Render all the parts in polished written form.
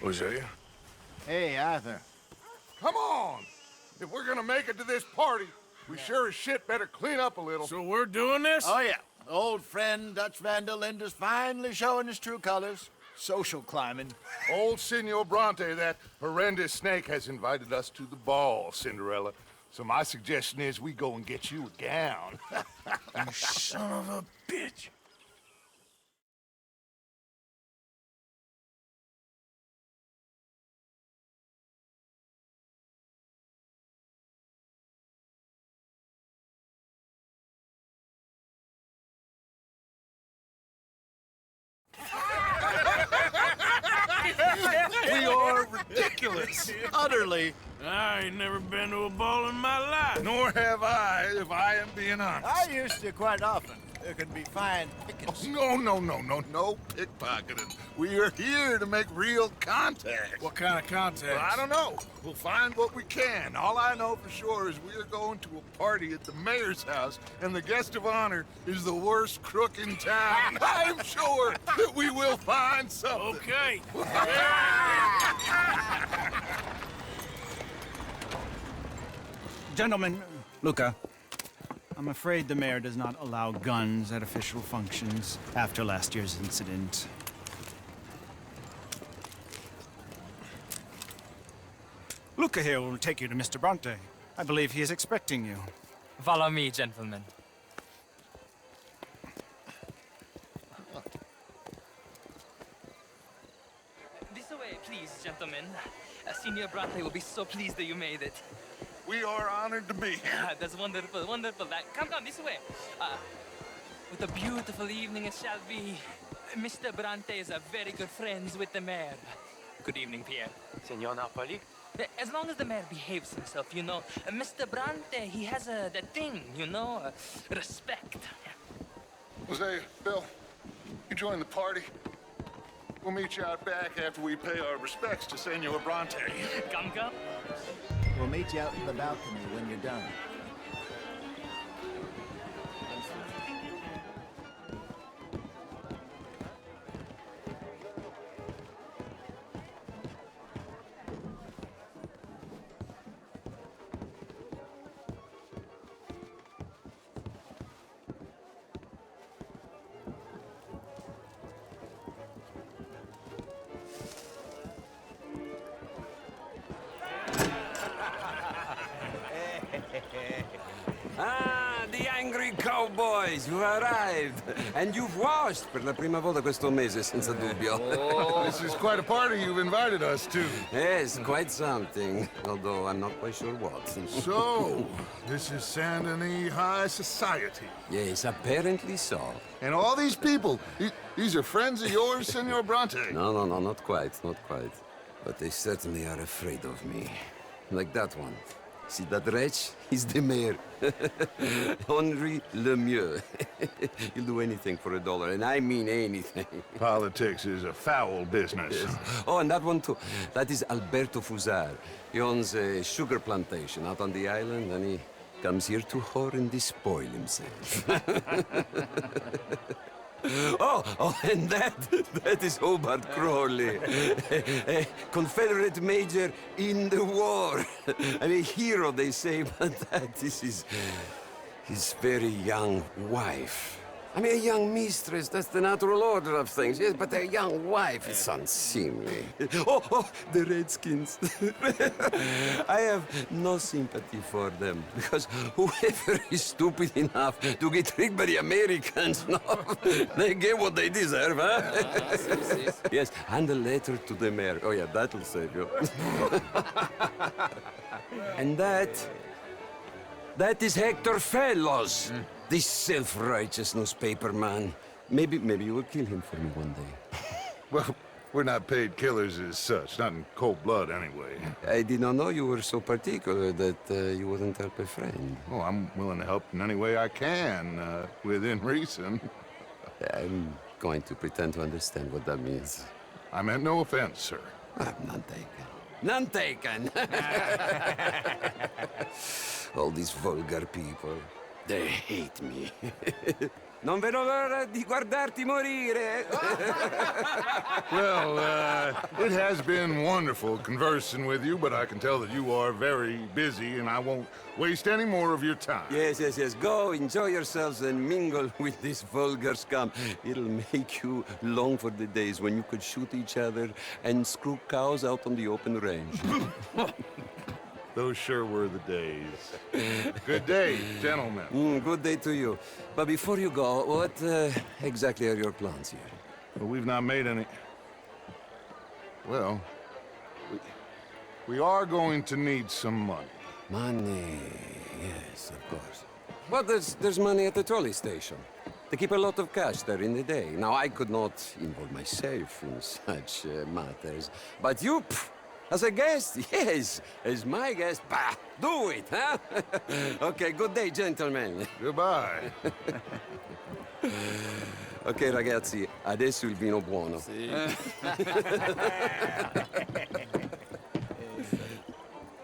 Hosea? Hey, Arthur. Come on! If we're gonna make it to this party, we sure as shit better clean up a little. So we're doing this? Oh, yeah. Old friend Dutch Van der Linde is finally showing his true colors. Social climbing. Old Senor Bronte, that horrendous snake, has invited us to the ball, Cinderella. So my suggestion is we go and get you a gown. You son of a bitch. We are ridiculous. Utterly. I ain't never been to a ball in my life. Nor have I, if I am being honest. I used to quite often. There can be fine pickings. No pickpocketing. We are here to make real contact. What kind of contact? Well, I don't know. We'll find what we can. All I know for sure is we are going to a party at the mayor's house, and the guest of honor is the worst crook in town. I'm sure that we will find something. Okay. Gentlemen, Luca, I'm afraid the mayor does not allow guns at official functions after last year's incident. Luca here will take you to Mr. Bronte. I believe he is expecting you. Follow me, gentlemen. This way, please, gentlemen. Senior Bronte will be so pleased that you made it. We are honored to be here. That's wonderful, wonderful. Come, this way. What a beautiful evening it shall be. Mr. Bronte is a very good friends with the mayor. Good evening, Pierre. Signor Napoli? As long as the mayor behaves himself, you know. Mr. Bronte, he has that thing, you know, respect. Hosea, Bill, you join the party. We'll meet you out back after we pay our respects to Senor Bronte. Come. We'll meet you out in the balcony when you're done. The angry cowboys, you arrived. And you've washed per la prima volta questo mese, senza dubbio. This is quite a party you've invited us to. Yes, quite something. Although I'm not quite sure what. So, this is Saint Denis High Society. Yes, apparently so. And all these people, these are friends of yours, Senor Bronte? No, not quite, not quite. But they certainly are afraid of me. Like that one. See that wretch? He's the mayor. Henri Lemieux. He'll do anything for $1, and I mean anything. Politics is a foul business. Yes. Oh, and that one too. That is Alberto Fusar. He owns a sugar plantation out on the island, and he comes here to whore and despoil himself. Oh, and that is Hobart Crawley, a Confederate major in the war. And a hero, they say, but that is his very young wife. I mean, a young mistress, that's the natural order of things, yes, but a young wife, it's unseemly. Oh, the Redskins. I have no sympathy for them, because whoever is stupid enough to get tricked by the Americans, no, they get what they deserve, huh? Yes, and a letter to the mayor. Oh, yeah, that'll save you. And that is Hector Fellows. This self-righteous newspaper man. Maybe you will kill him for me one day. Well, we're not paid killers as such, not in cold blood anyway. I did not know you were so particular that you wouldn't help a friend. Oh, I'm willing to help in any way I can, within reason. I'm going to pretend to understand what that means. I meant no offense, sir. None taken. None taken! All these vulgar people. They hate me. Non vedo l'ora di guardarti morire. Well, it has been wonderful conversing with you, but I can tell that you are very busy, and I won't waste any more of your time. Yes, yes, yes. Go, enjoy yourselves and mingle with this vulgar scum. It'll make you long for the days when you could shoot each other and screw cows out on the open range. Those sure were the days. Good day, gentlemen. Good day to you. But before you go, what exactly are your plans here? Well, we've not made any... Well, we are going to need some money. Money, yes, of course. Well, there's money at the trolley station. They keep a lot of cash there in the day. Now, I could not involve myself in such matters. But you, as a guest, yes, as my guest, bah, do it, huh? Okay, good day, gentlemen. Goodbye. Ok, ragazzi, adesso il vino buono.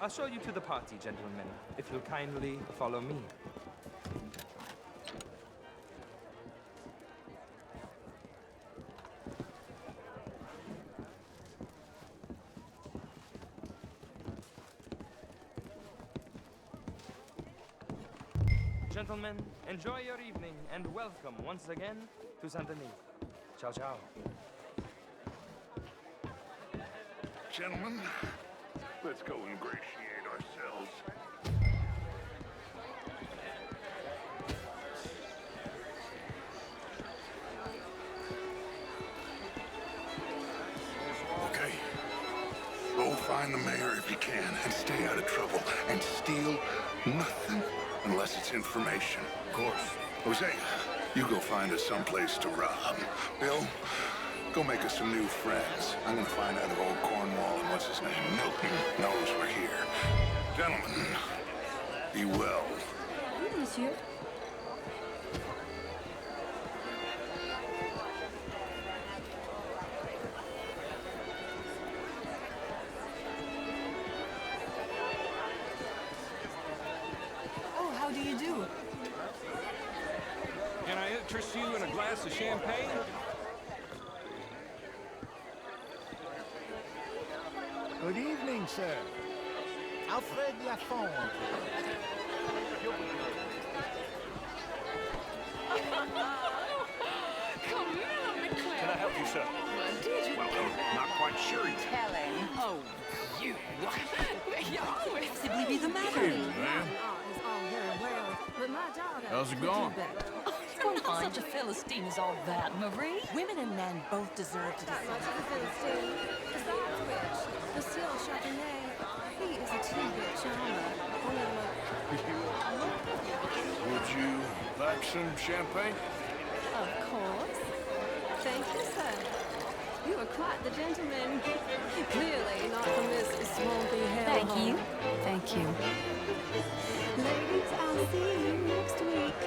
I'll show you to the party, gentlemen, if you'll kindly follow me. Gentlemen, enjoy your evening and welcome once again to Saint-Denis. Ciao, ciao. Gentlemen, let's go ingratiate ourselves. Okay. Go find the mayor if you can and stay out of trouble. And steal nothing unless it's information. Of course. Jose, you go find us someplace to rob. Bill, go make us some new friends. I'm gonna find out if old Cornwall and what's his name, Milton, knows we're here. Gentlemen, be well. Oui, monsieur. Oh, how do you do? Can I interest you in a glass of champagne? Good evening, sir. Alfred Lafont. Can I help you, sir? Well, I'm not quite sure yet. Helen. Oh, you. Possibly be the matter. Man, how's it going? It's going fine. Such a Philistine is all that, Marie. Women and men both deserve to decide. Such a Philistine. Besides which, Lucille Chardonnay, he is a two-bit charmer. Would you like some champagne? Of course. Thank you, sir. You are quite the gentleman. Clearly not the Miss Swampy Hell. Thank you. Thank you. Ladies, I'll see you next week.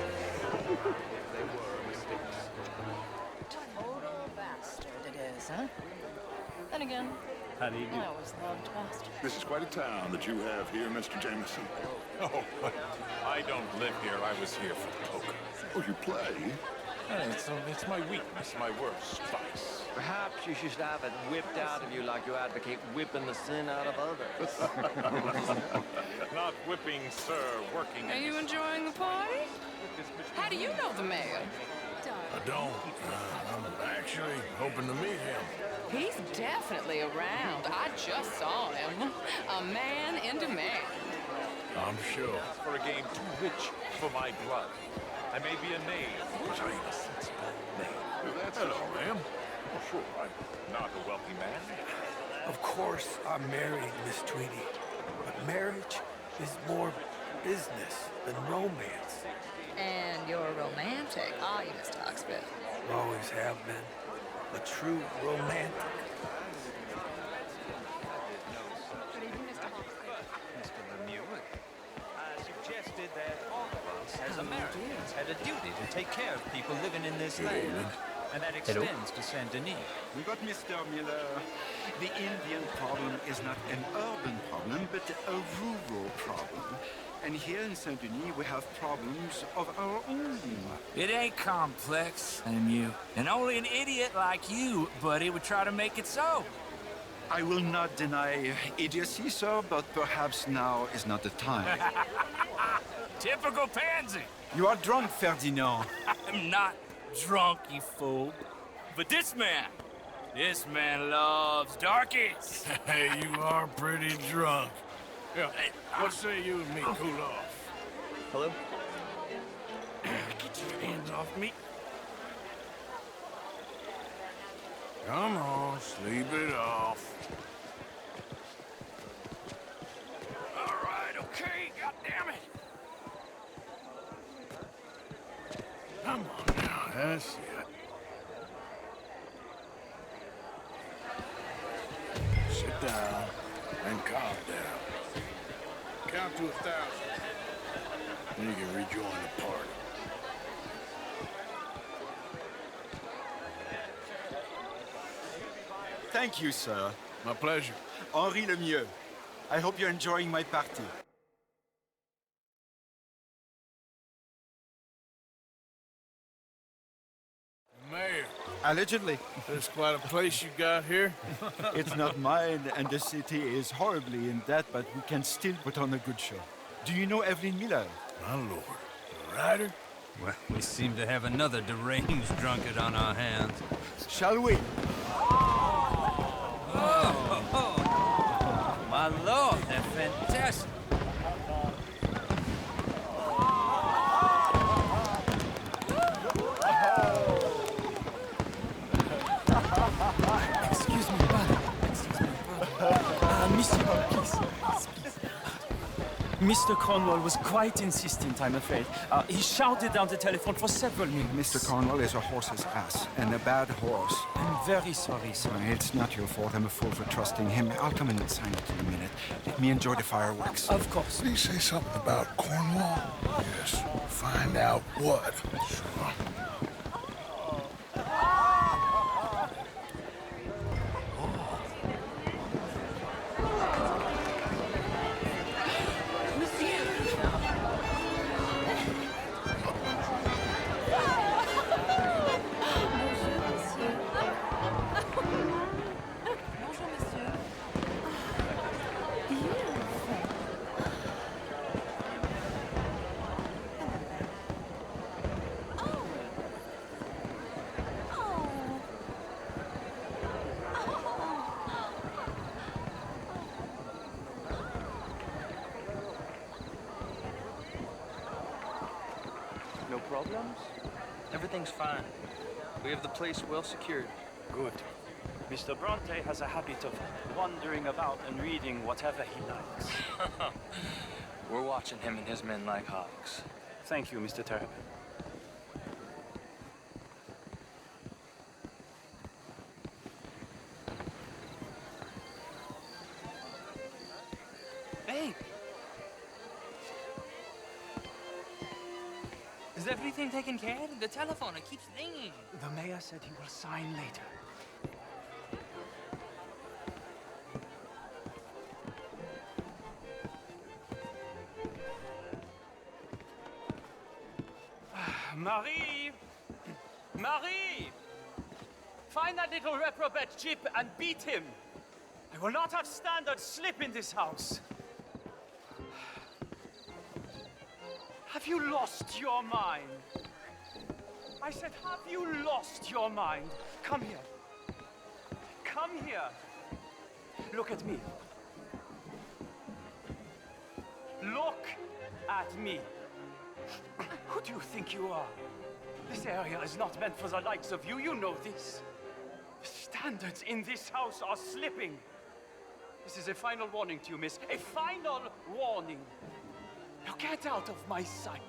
Total bastard it is, huh? Then again, How do you do? I always loved bastards. This is quite a town that you have here, Mr. Jameson. Oh, I don't live here. I was here for poker. Oh, you play? It's my weakness, my worst vice. Perhaps you should have it whipped out of you like you advocate whipping the sin out of others. Not whipping, sir, working. Are you enjoying the party? How do you know the mayor? I don't. I'm actually hoping to meet him. He's definitely around. I just saw him. A man in demand. I'm sure. For a game too rich for my blood. I may be a knave, but I am a sensible knave. Hello, ma'am. Oh, sure, I'm not a wealthy man. Of course, I'm married, Miss Tweedy. But marriage is more business than romance. And you're romantic, are you, Mr. Oxford? Always have been. A true romantic. Mr. Lemieux, I suggested that all of us, as Americans, had a duty to take care of people living in this land. And that extends to Saint-Denis. We got Mr. Miller. The Indian problem is not an urban problem, but a rural problem. And here in Saint-Denis, we have problems of our own. It ain't complex, MU. And only an idiot like you, buddy, would try to make it so. I will not deny idiocy, sir, but perhaps now is not the time. Typical pansy. You are drunk, Ferdinand. I'm not drunk, you fool. But this man loves darkies. Hey, you are pretty drunk. Yeah, what say you and me cool off? Hello? Get your hands off me. Come on, sleep it off. All right, okay, goddammit. Come on now, that's it. Sit down and calm down. Count to 1,000. Then you can rejoin the party. Thank you, sir. My pleasure. Henri Lemieux. I hope you're enjoying my party. Mayor. Allegedly. There's quite a place you got here. It's not mine, and the city is horribly in debt, but we can still put on a good show. Do you know Evelyn Miller? My lord. The writer? Well, we seem to have another deranged drunkard on our hands. Shall we? Oh, my lord, they're fantastic. Excuse me, brother. Monsieur, please. Mr. Cornwall was quite insistent, I'm afraid. He shouted down the telephone for several minutes. Mr. Cornwall is a horse's ass, and a bad horse. I'm very sorry, sir. It's not your fault. I'm a fool for trusting him. I'll come in and sign it in a minute. Let me enjoy the fireworks. Of course. Did he say something about Cornwall? Yes. Find out what. Sure. No problems? Everything's fine. We have the place well secured. Good. Mr. Bronte has a habit of wandering about and reading whatever he likes. We're watching him and his men like hawks. Thank you, Mr. Terrapin. Hey! Is everything taken care of? The telephone, it keeps ringing. The mayor said he will sign later. Marie! Marie! Find that little reprobate Chip and beat him. I will not have standard slip in this house. Have you lost your mind? I said, have you lost your mind? Come here. Come here. Look at me. Look at me. Who do you think you are? This area is not meant for the likes of you. You know this. The standards in this house are slipping. This is a final warning to you, miss. A final warning. Now get out of my sight.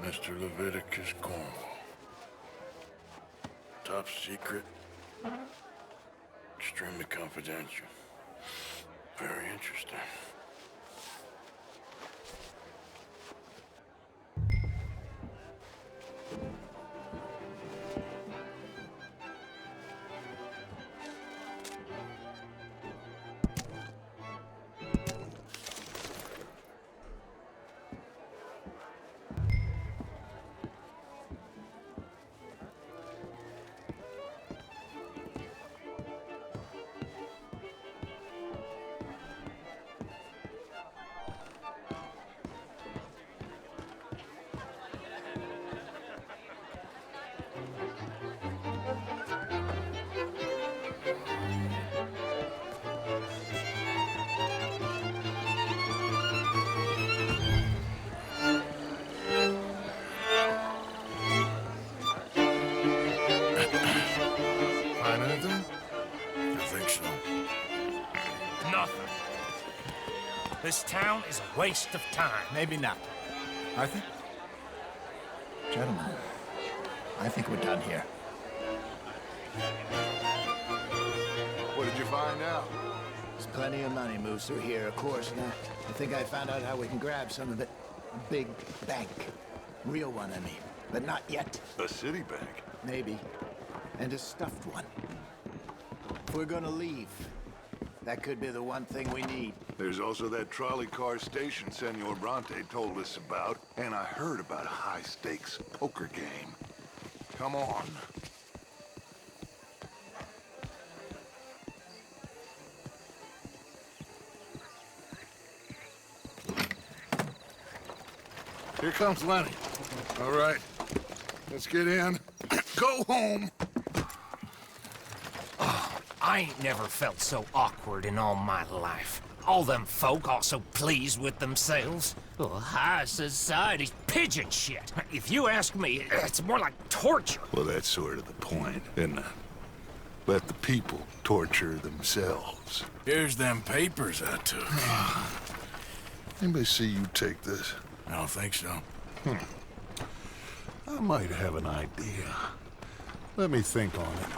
Mr. Leviticus Cornwall. Top secret. Extremely confidential. Very interesting. Find anything? I think so. Nothing. This town is a waste of time. Maybe not. Arthur? Gentlemen, I think we're done here. What did you find out? There's plenty of money moves through here, of course, and I think I found out how we can grab some of it. A big bank. Real one, I mean. But not yet. A city bank? Maybe. And a stuffed one. If we're gonna leave, that could be the one thing we need. There's also that trolley car station Senor Bronte told us about, and I heard about a high-stakes poker game. Come on. Here comes Lenny. All right, let's get in. Go home. I ain't never felt so awkward in all my life. All them folk all so pleased with themselves. Oh, high society's pigeon shit. If you ask me, it's more like torture. Well, that's sort of the point, isn't it? Let the people torture themselves. Here's them papers I took. Anybody see you take this? I don't think so. I might have an idea. Let me think on it.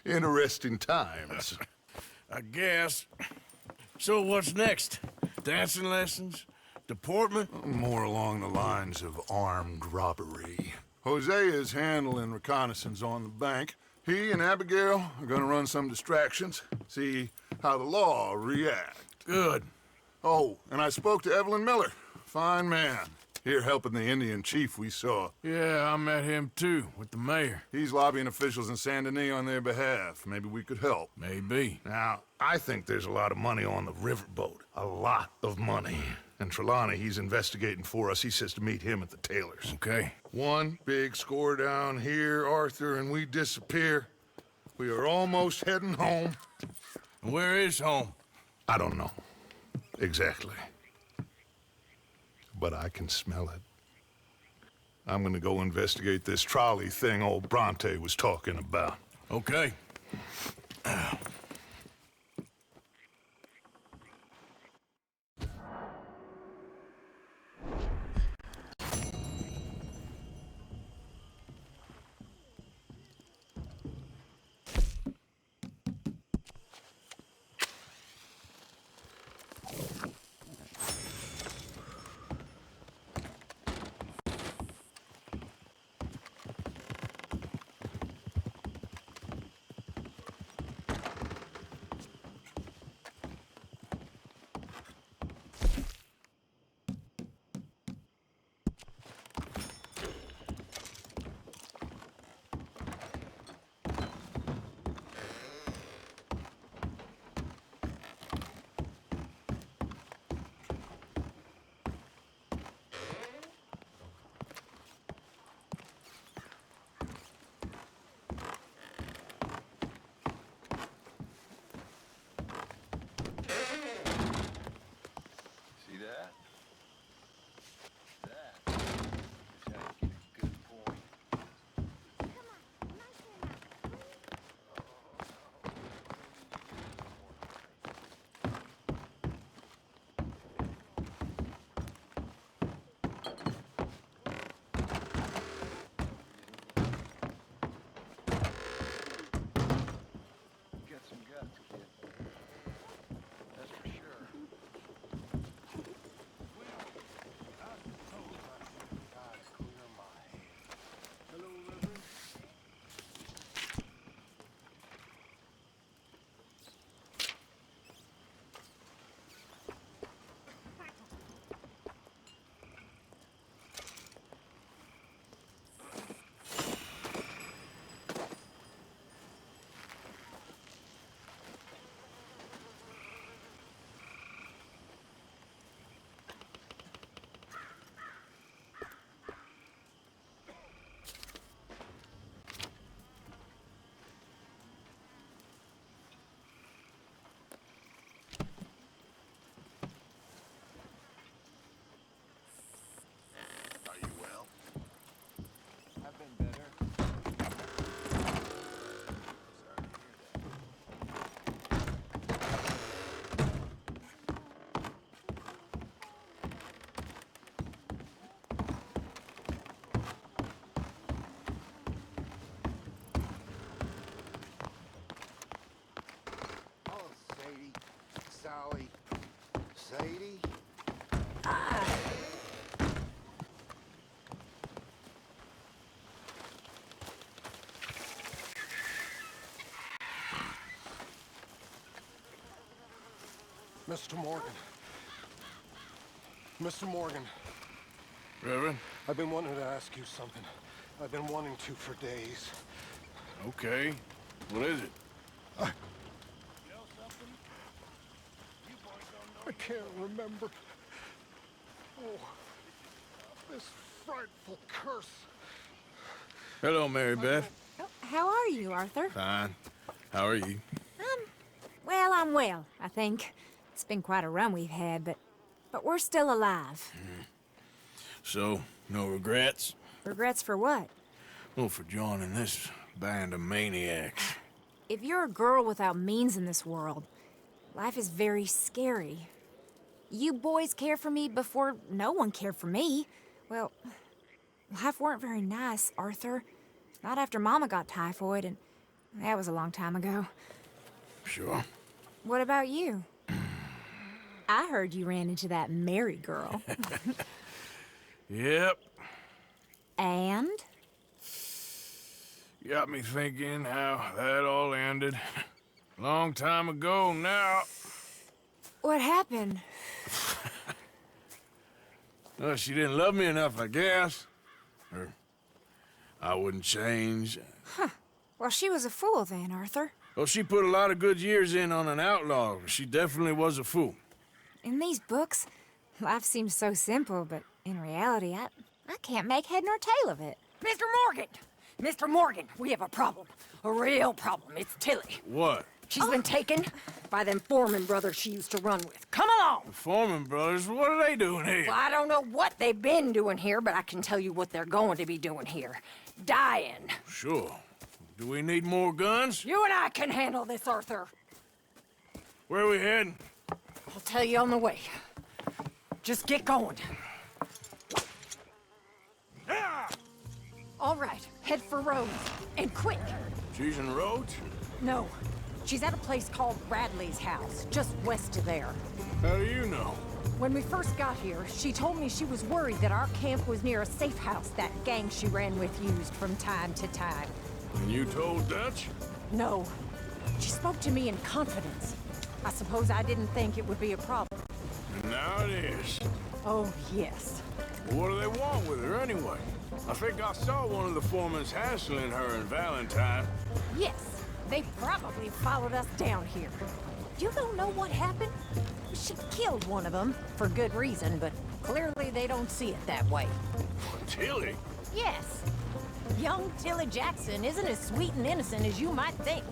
Interesting times. I guess. So what's next? Dancing lessons? Deportment? More along the lines of armed robbery. Hosea is handling reconnaissance on the bank. He and Abigail are gonna run some distractions, see how the law react. Good. Oh, and I spoke to Evelyn Miller. Fine man. Here helping the Indian chief we saw. Yeah, I met him too, with the mayor. He's lobbying officials in Saint Denis on their behalf. Maybe we could help. Maybe. Now, I think there's a lot of money on the riverboat. A lot of money. And Trelawney, he's investigating for us. He says to meet him at the Taylor's. Okay. One big score down here, Arthur, and we disappear. We are almost heading home. Where is home? I don't know. Exactly. But I can smell it. I'm gonna go investigate this trolley thing old Bronte was talking about. Okay. Mr. Morgan. Mr. Morgan. Reverend? I've been wanting to ask you something. I've been wanting to for days. Okay. What is it? I can't remember. Oh, this frightful curse. Hello, Mary Beth. Oh, how are you, Arthur? Fine. How are you? Well, I'm well, I think. It's been quite a run we've had, but we're still alive. So, no regrets? Regrets for what? Well, for joining this band of maniacs. If you're a girl without means in this world, life is very scary. You boys cared for me before no one cared for me. Well, life weren't very nice, Arthur. Not after Mama got typhoid, and that was a long time ago. Sure. What about you? I heard you ran into that Mary girl. Yep. And? Got me thinking how that all ended. Long time ago now. What happened? Well, she didn't love me enough, I guess. Or I wouldn't change. Huh. Well, she was a fool then, Arthur. Well, she put a lot of good years in on an outlaw. She definitely was a fool. In these books, life seems so simple, but in reality, I can't make head nor tail of it. Mr. Morgan! Mr. Morgan, we have a problem. A real problem. It's Tilly. What? She's been taken by them Foreman brothers she used to run with. Come along! The Foreman brothers? What are they doing here? Well, I don't know what they've been doing here, but I can tell you what they're going to be doing here. Dying. Sure. Do we need more guns? You and I can handle this, Arthur. Where are we heading? I'll tell you on the way. Just get going. All right, head for Rhodes. And quick. She's in Rhodes? No. She's at a place called Bradley's house, just west of there. How do you know? When we first got here, she told me she was worried that our camp was near a safe house that gang she ran with used from time to time. And you told Dutch? No. She spoke to me in confidence. I suppose I didn't think it would be a problem. And now it is. Oh, yes. Well, what do they want with her anyway? I think I saw one of the foremans hassling her and Valentine. Yes. They probably followed us down here. You don't know what happened? She killed one of them, for good reason, but clearly they don't see it that way. Tilly? Yes. Young Tilly Jackson isn't as sweet and innocent as you might think.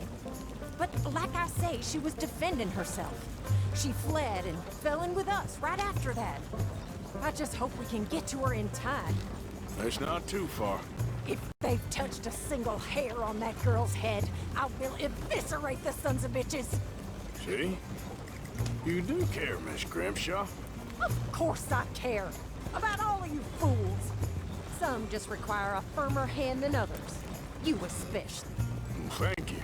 But like I say, she was defending herself. She fled and fell in with us right after that. I just hope we can get to her in time. That's not too far. If they've touched a single hair on that girl's head, I will eviscerate the sons of bitches. See? You do care, Miss Grimshaw. Of course I care. About all of you fools. Some just require a firmer hand than others. You especially. Thank you.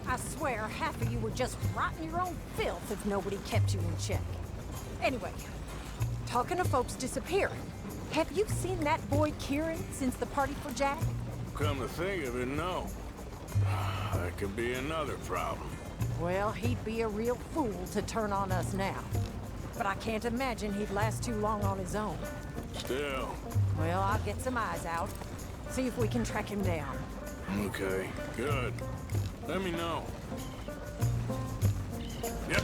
I swear half of you would just rot in your own filth if nobody kept you in check. Anyway, talking of folks disappearing, have you seen that boy Kieran since the party for Jack? Come to think of it, no. That could be another problem. Well, he'd be a real fool to turn on us now. But I can't imagine he'd last too long on his own. Still. Well, I'll get some eyes out. See if we can track him down. Okay, good. Let me know. Yep.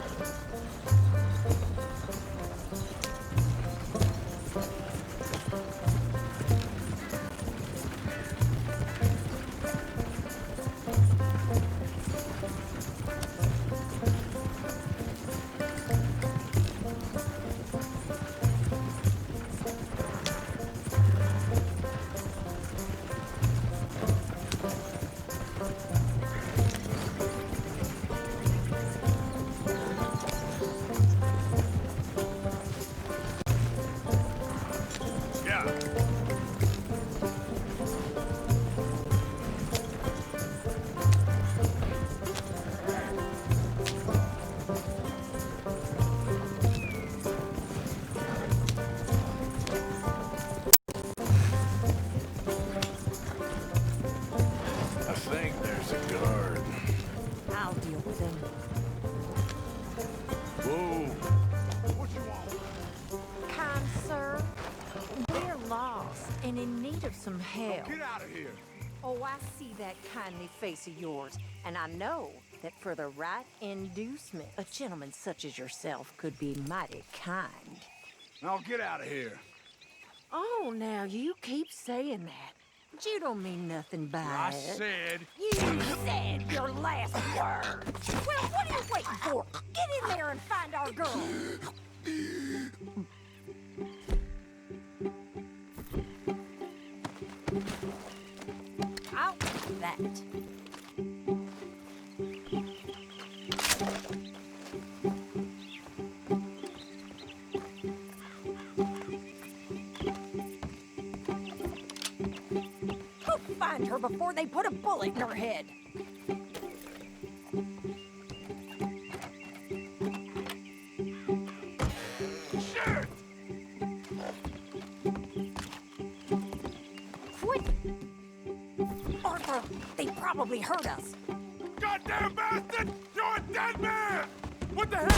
lost and in need of some help. Get out of here! Oh, I see that kindly face of yours, and I know that for the right inducement, a gentleman such as yourself could be mighty kind. Now get out of here. Oh, now you keep saying that. But you don't mean nothing by I it. said... You said your last word. Well, what are you waiting for? Get in there and find our girl. Out with that. Go find her before they put a bullet in her head. Shit! Quit! Arthur, they probably heard us. Goddamn bastard! You're a dead man! What the heck?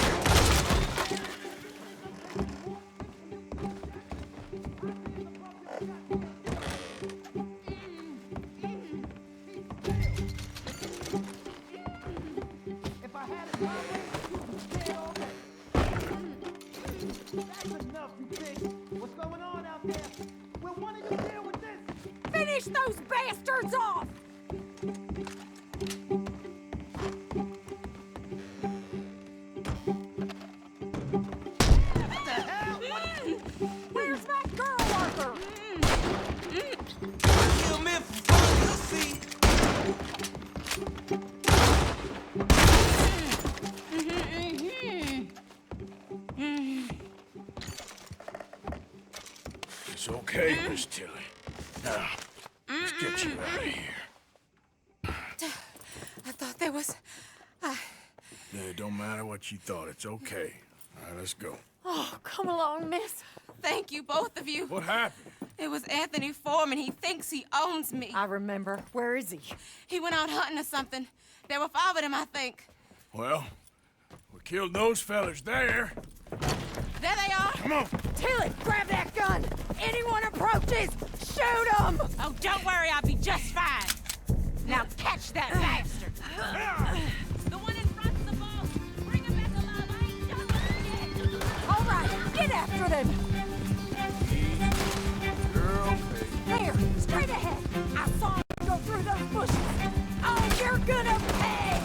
If I had it my way, you would be dead already. That's enough, you pigs. What's going on out there? Will one of you deal with this? Finish those bastards off! What the hell? Where's my girl, Arthur? Kill me first, you'll see. It's okay, Miss Tilly. Now, let's get you out of here. I thought there was... Yeah, it don't matter what you thought. It's okay. All right, let's go. Oh, come along, miss. Thank you, both of you. What happened? It was Anthony Foreman. He thinks he owns me. I remember. Where is he? He went out hunting or something. There were 5 of them, I think. Well, we killed those fellas there. There they are. Come on. Tilly, grab that gun! Anyone approaches, shoot them! Oh, don't worry, I'll be just fine. Now catch that bastard! The one in front of the ball. Bring him back alive. I ain't done with him yet. All right, get after them! Girl, There, straight ahead. I saw him go through those bushes. Oh, you're gonna pay!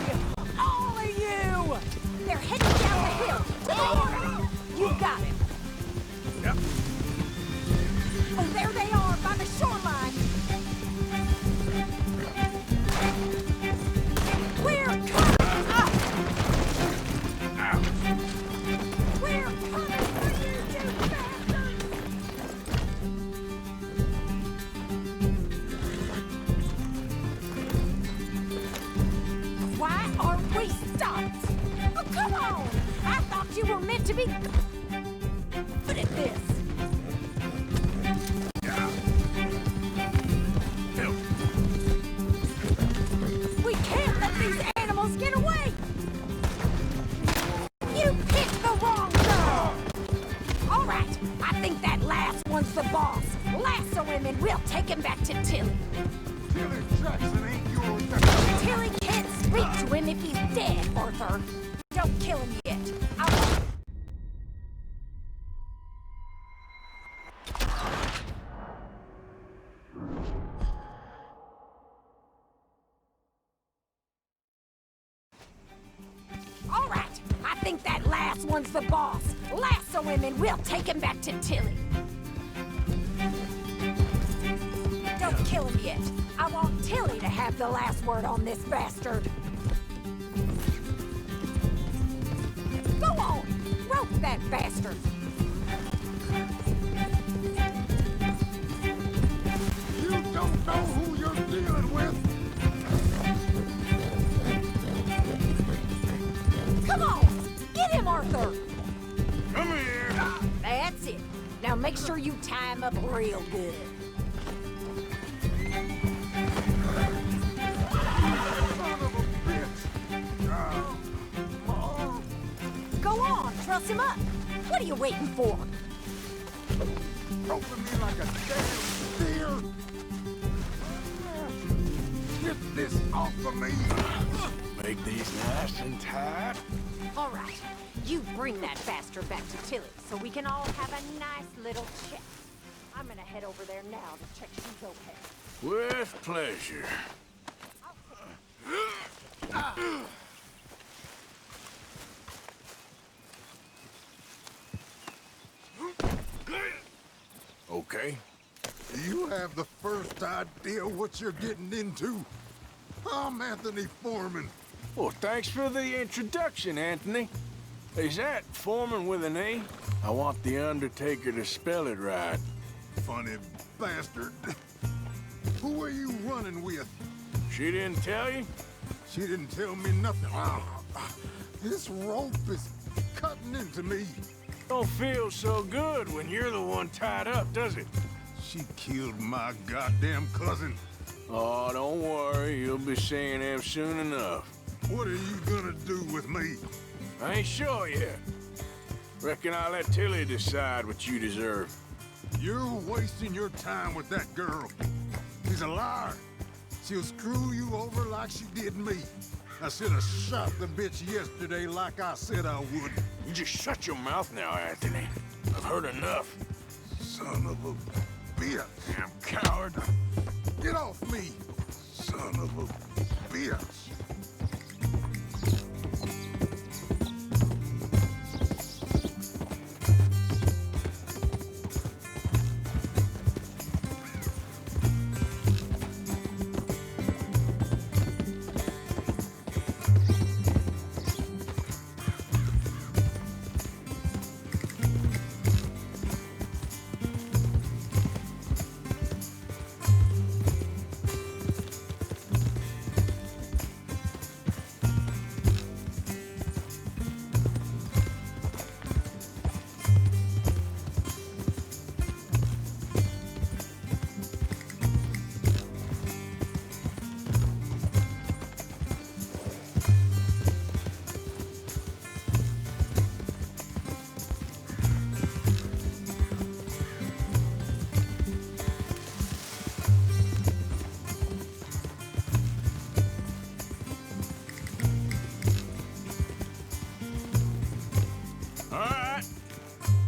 All of you! They're heading down the hill to the water. You got him. Yep. Oh, there they are by the shoreline. We're coming up! We're coming for you, you bastards! Why are we stopped? Oh, come on! I thought you were meant to be good at this. We can't let these animals get away! You picked the wrong girl! All right, I think that last one's the boss. Lasso him and we'll take him back to Tilly. Tilly Jackson ain't yours. Tilly can't speak to him if he's dead, Arthur. Don't kill him yet. I won't. All right, I think that last one's the boss. Lasso him and we'll take him back to Tilly. Don't kill him yet. I want Tilly to have the last word on this bastard. Go on, rope that bastard. You don't know who you're dealing with. Come on, get him, Arthur. Come here. That's it. Now make sure you tie him up real good. Go on, truss him up. What are you waiting for? roping me like a damn deer. Get this off of me. Make these nice and tight. All right, you bring that bastard back to Tilly so we can all have a nice little chat. I'm gonna head over there now to check she's okay. With pleasure. Okay. Do you have the first idea what you're getting into? I'm Anthony Foreman. Well, thanks for the introduction, Anthony. Is that Foreman with an E? I want the Undertaker to spell it right. Funny bastard. Who are you running with? She didn't tell you? She didn't tell me nothing. This rope is cutting into me. Don't feel so good when you're the one tied up, does it? She killed my goddamn cousin. Oh, don't worry. You'll be seeing him soon enough. What are you gonna do with me? I ain't sure yet. Reckon I'll let Tilly decide what you deserve. You're wasting your time with that girl. She's a liar. She'll screw you over like she did me. I should have shot the bitch yesterday like I said I would. You just shut your mouth now, Anthony. I've heard enough. Son of a bitch. Damn coward. Get off me, son of a bitch.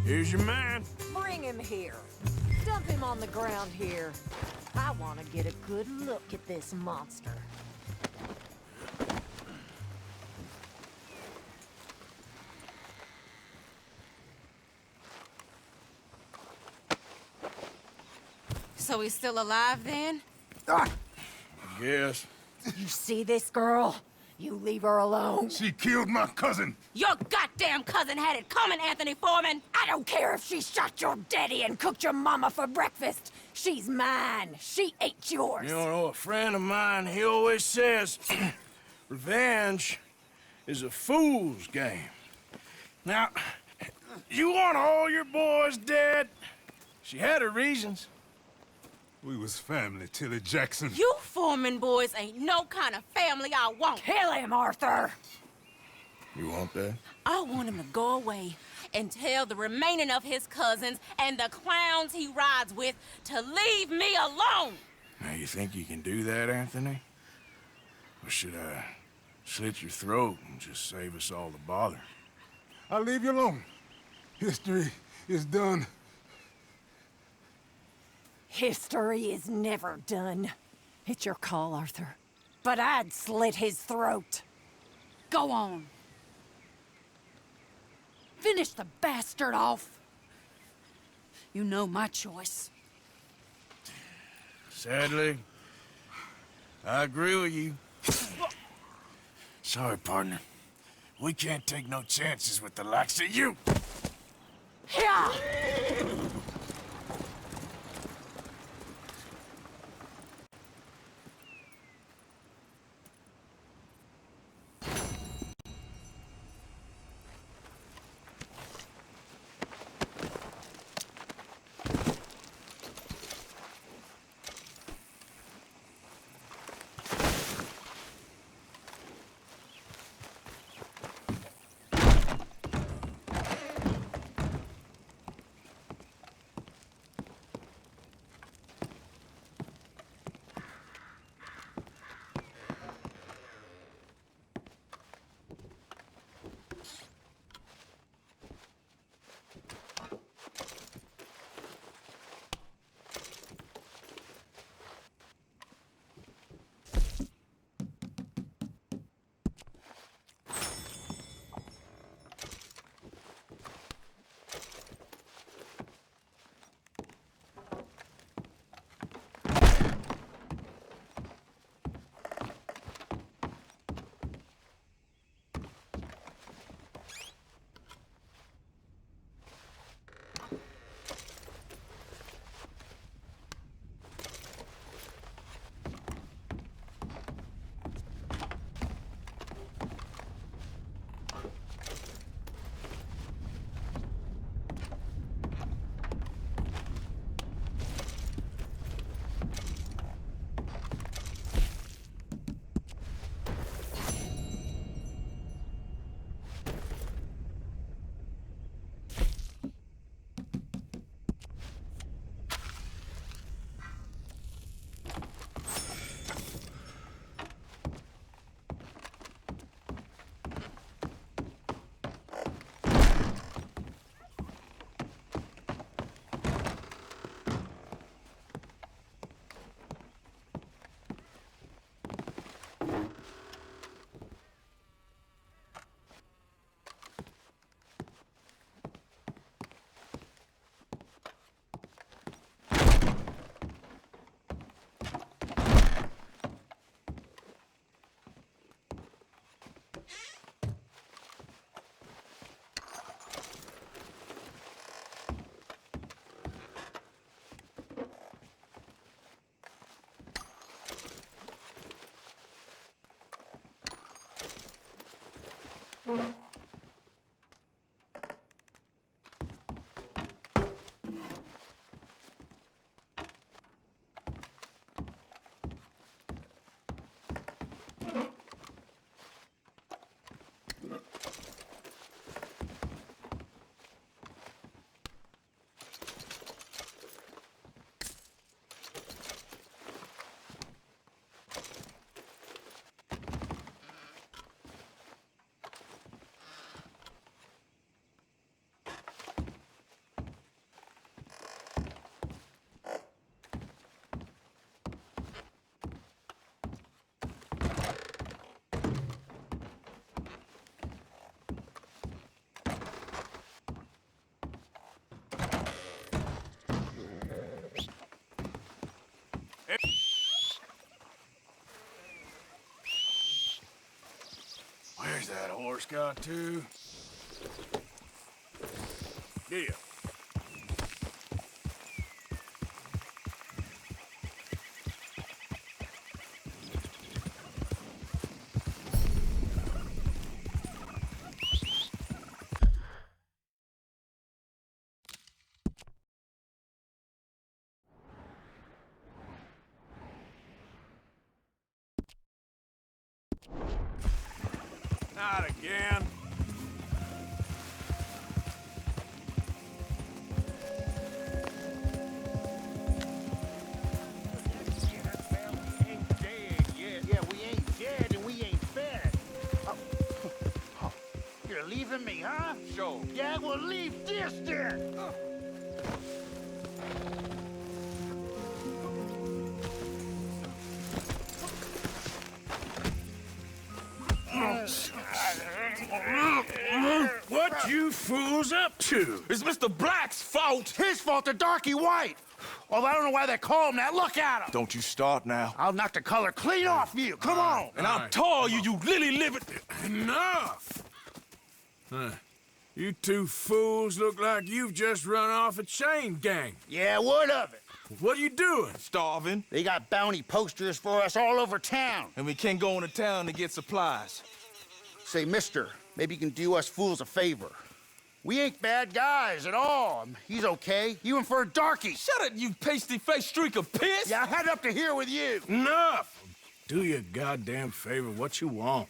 Here's your man. Bring him here. Dump him on the ground here. I want to get a good look at this monster. So he's still alive then? I guess. You see this girl? You leave her alone. She killed my cousin. Your goddamn cousin had it coming, Anthony Foreman! I don't care if she shot your daddy and cooked your mama for breakfast. She's mine. She ate yours. You know, a friend of mine, he always says, revenge is a fool's game. Now, you want all your boys dead? She had her reasons. We was family, Tilly Jackson. You Foreman boys ain't no kind of family I want. Kill him, Arthur! You want that? I want him to go away and tell the remaining of his cousins and the clowns he rides with to leave me alone! Now, you think you can do that, Anthony? Or should I slit your throat and just save us all the bother? I'll leave you alone. History is done. History is never done. It's your call, Arthur. But I'd slit his throat. Go on. Finish the bastard off. You know my choice. Sadly, I agree with you. Sorry, partner. We can't take no chances with the likes of you. Yeah! got to. Yeah. Not again. Yeah, we ain't dead and we ain't fed. You're leaving me, huh? Sure. Yeah, well, leave this then. What you fools up to? It's Mr. Black's fault. His fault, the darky white. Well, I don't know why they call him that. Look at him. Don't you start now. I'll knock the color clean off you. Come on. And I'll tar you, you lily-livered... Enough! Huh. You two fools look like you've just run off a chain gang. Yeah, what of it? What are you doing? Starving. They got bounty posters for us all over town. And we can't go into town to get supplies. Say, mister, maybe you can do us fools a favor. We ain't bad guys at all. He's okay. Even for a darky. Shut it, you pasty-faced streak of piss! Yeah, I had up to here with you. Enough! Do your goddamn favor what you want.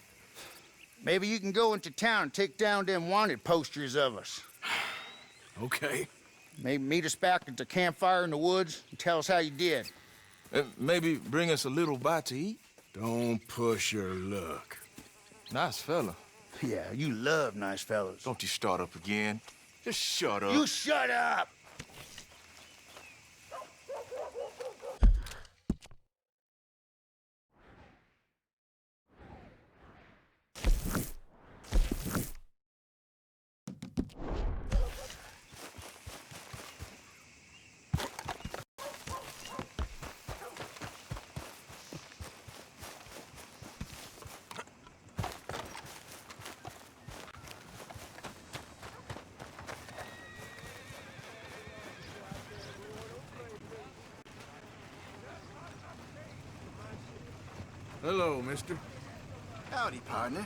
Maybe you can go into town and take down them wanted posters of us. Okay. Maybe meet us back at the campfire in the woods and tell us how you did. Maybe bring us a little bite to eat. Don't push your luck. Nice fella. Yeah, you love nice fellas. Don't you start up again. Just shut up. You shut up! Hello, mister. Howdy, partner.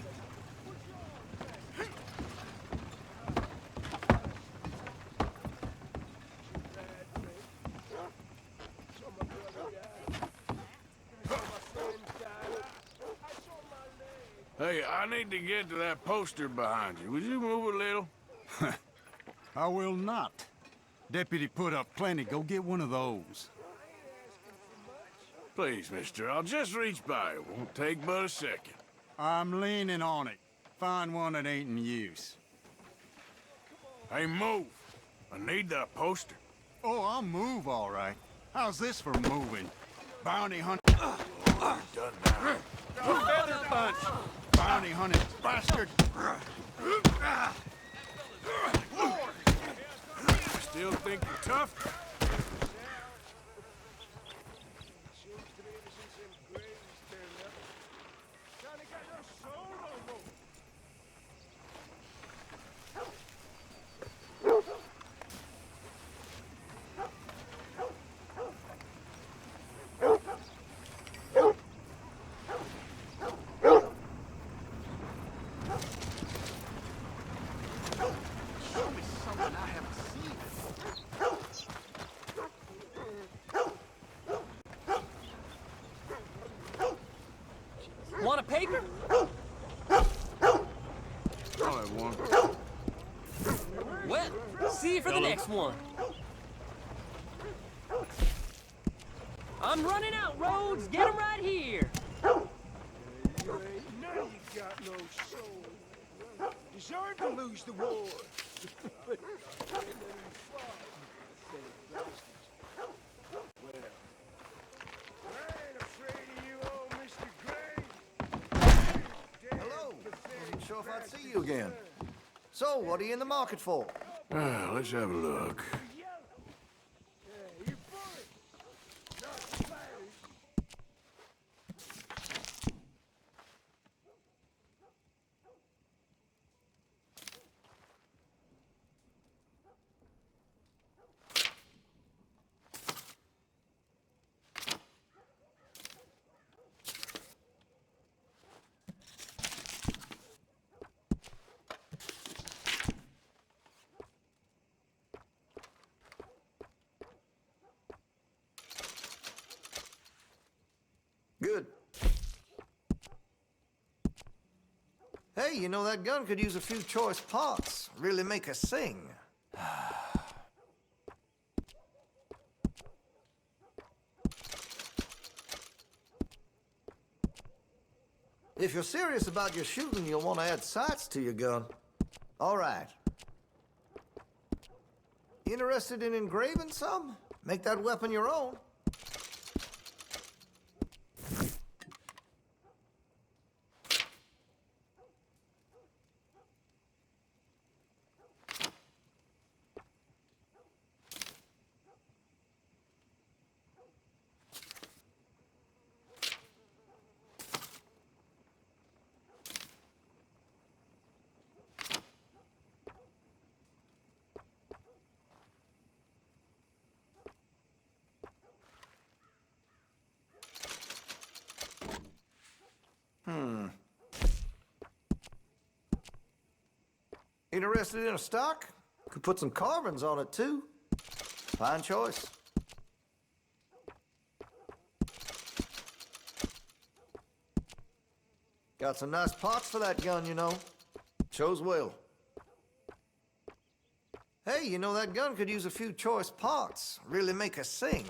Hey, I need to get to that poster behind you. Would you move a little? I will not. Deputy put up plenty. Go get one of those. Please, mister, I'll just reach by. It won't take but a second. I'm leaning on it. Find one that ain't in use. Hey, move. I need that poster. Oh, I'll move, all right. How's this for moving? Bounty hunt... Done now. Feather punch! Bounty hunting bastard! Still think you're tough? Want a paper? I'll have one. Well, see you for the next one. I'm running out, Rhodes. Get him right here. Now you got no soul. Deserve to lose the war. Hello. Wasn't sure if I'd see you again. So, what are you in the market for? Let's have a look. Hey, you know that gun could use a few choice parts. Really make us sing. If you're serious about your shooting, you'll want to add sights to your gun. All right. Interested in engraving some? Make that weapon your own. Interested in a stock? Could put some carvings on it, too. Fine choice. Got some nice parts for that gun, you know. Shows well. Hey, you know that gun could use a few choice parts. Really make us sing.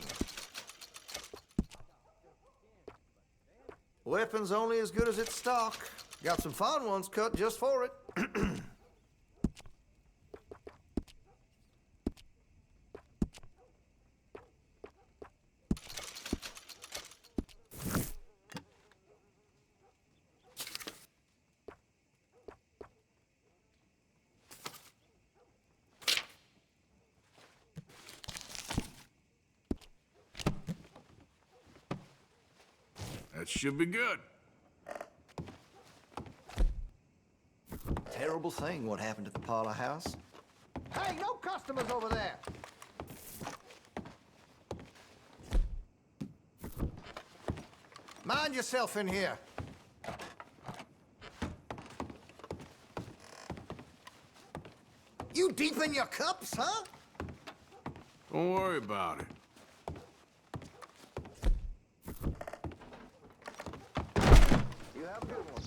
Weapon's only as good as its stock. Got some fine ones cut just for it. That should be good. Terrible thing what happened to the parlor house. Hey, no customers over there! Mind yourself in here. You deep in your cups, huh? Don't worry about it. You have a good one.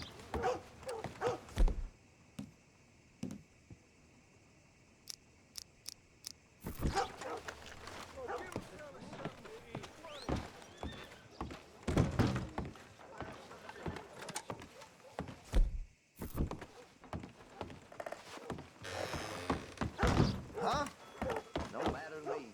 Huh? No matter to me.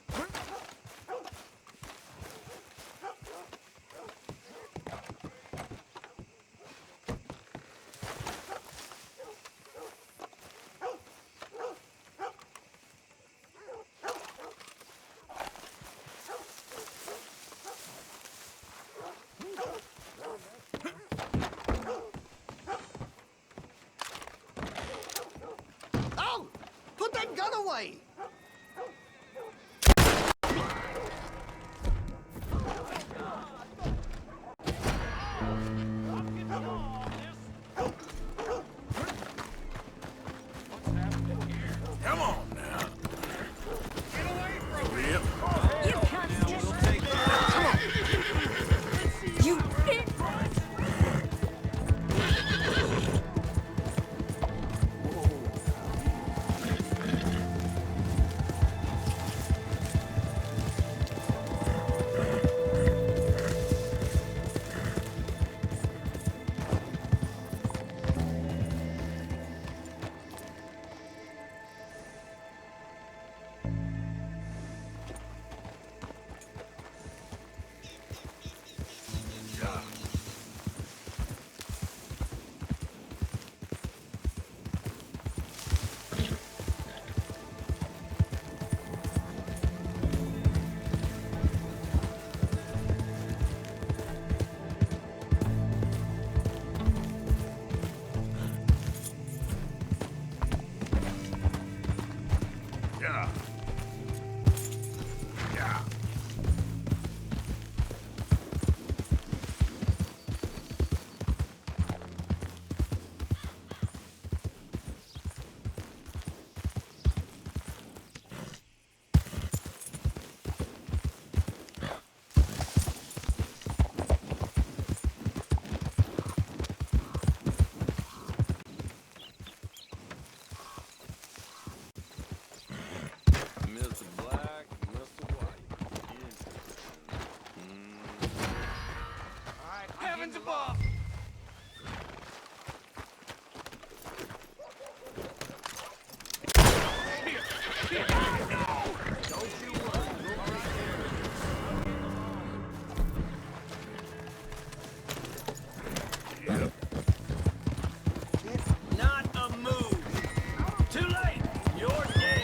Oh! Put that gun away! Come on now. Get away from me. You can't just... Come on. You... heavens above! Not a move. Too late. You're dead.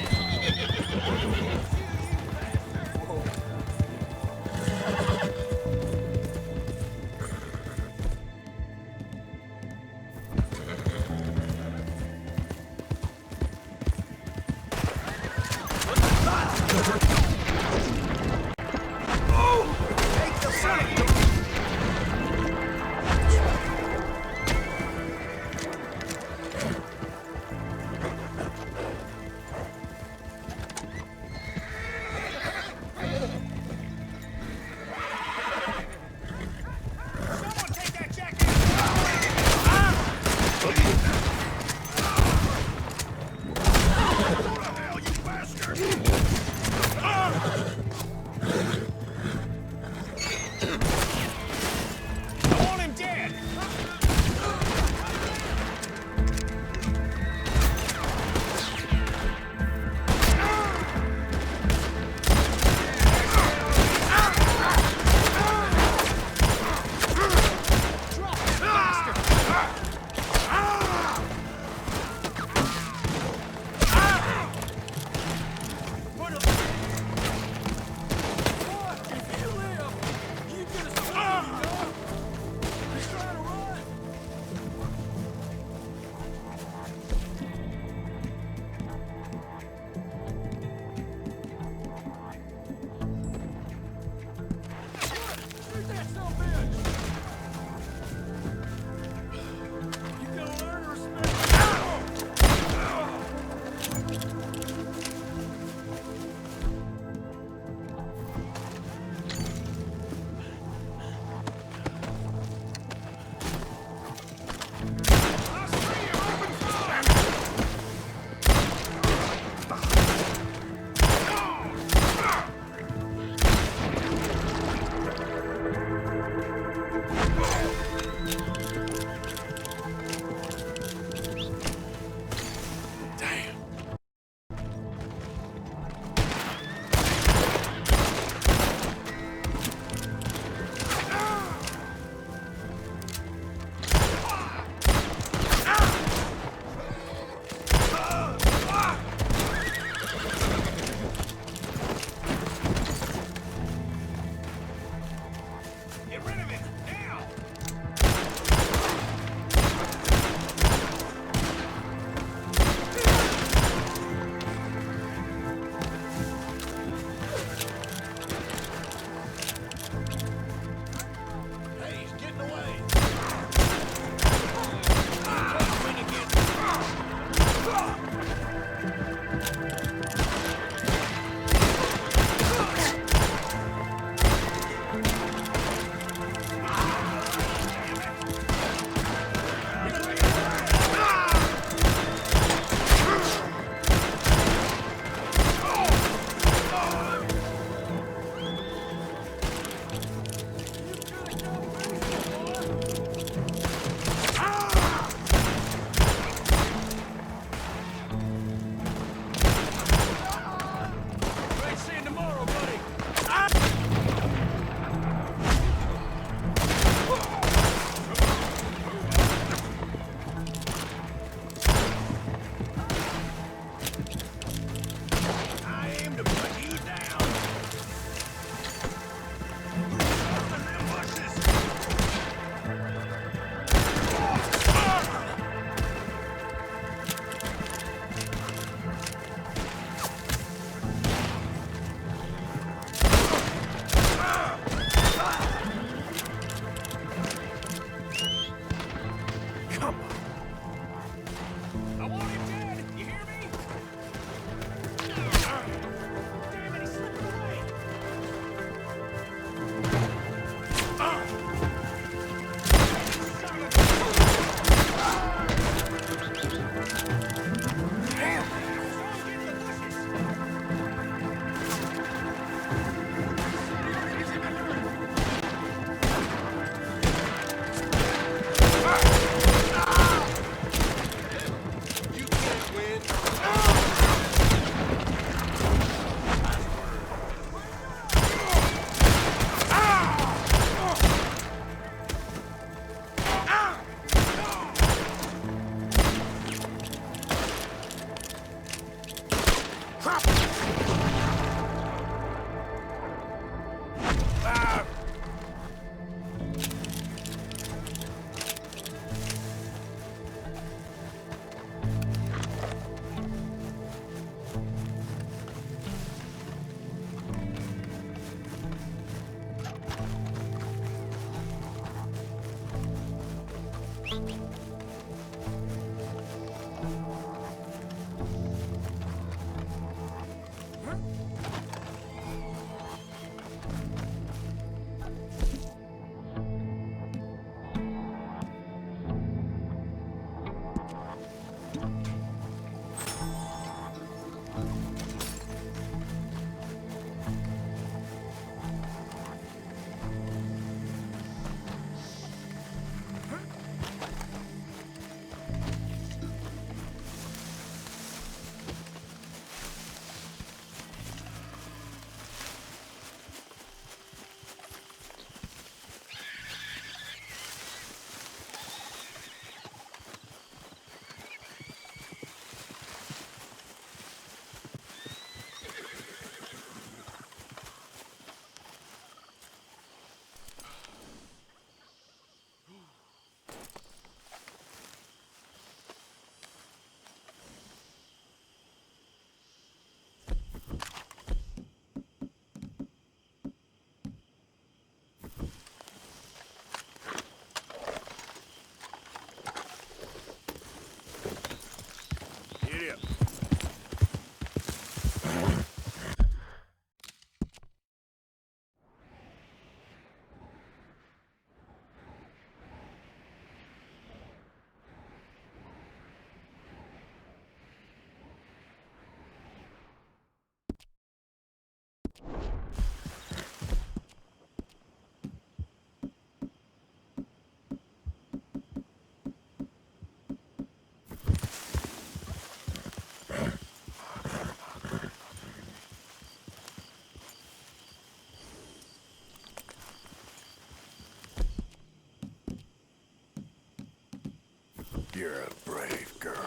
You're a brave girl.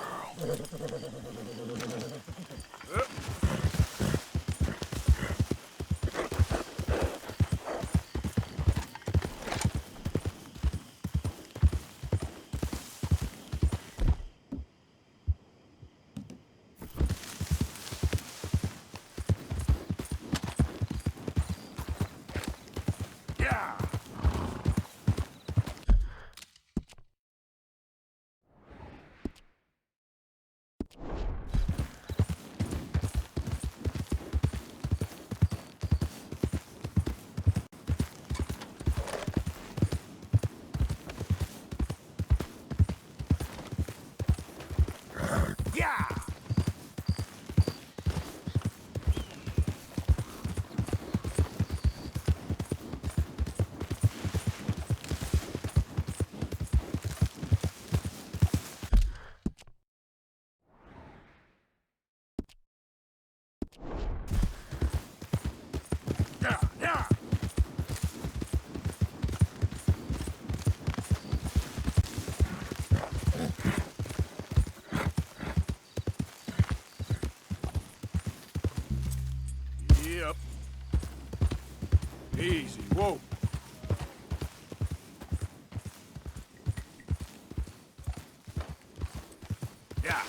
Yep. Easy. Whoa. Yeah.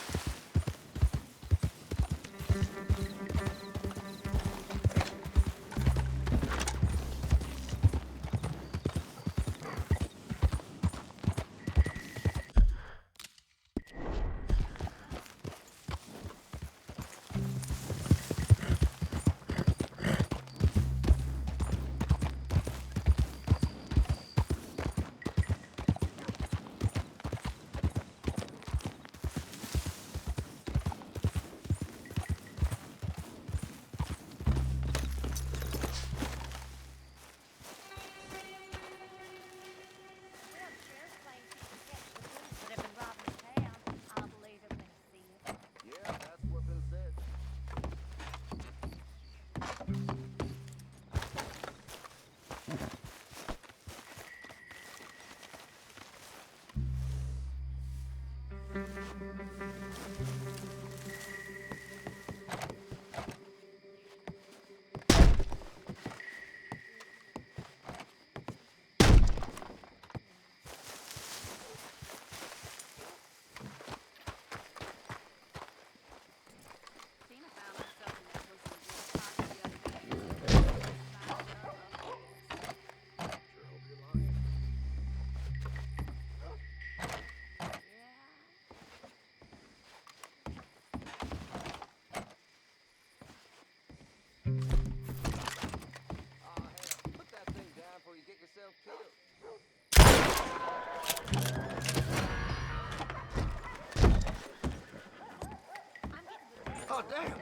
Oh, damn!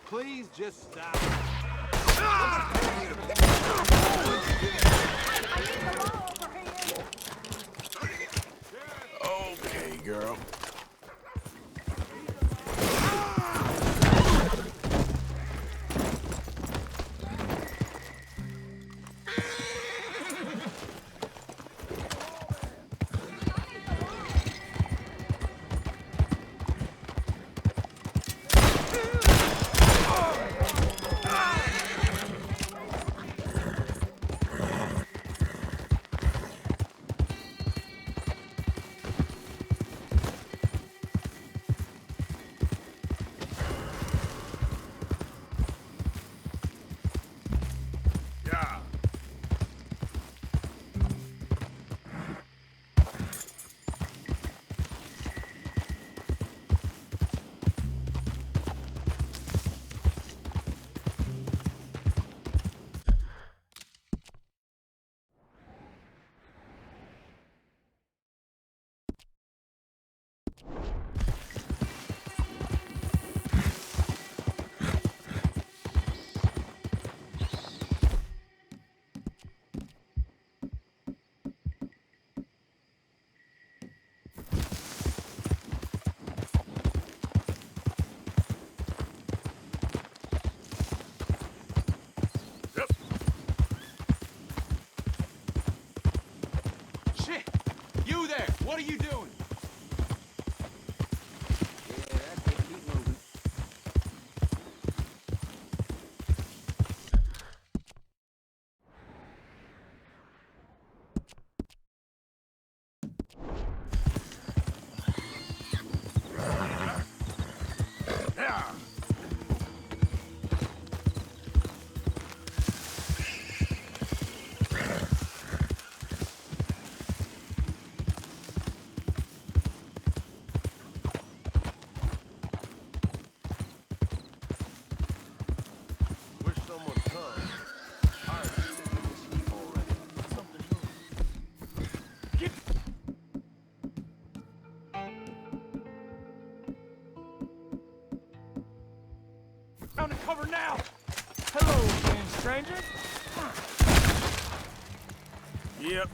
Please just stop. Okay, girl. What are you doing? Yeah, that's it. Keep moving. Wish someone come. Tired of sitting in this heat already. Something new. Get... Found a cover now! Hello, again, stranger. Yep.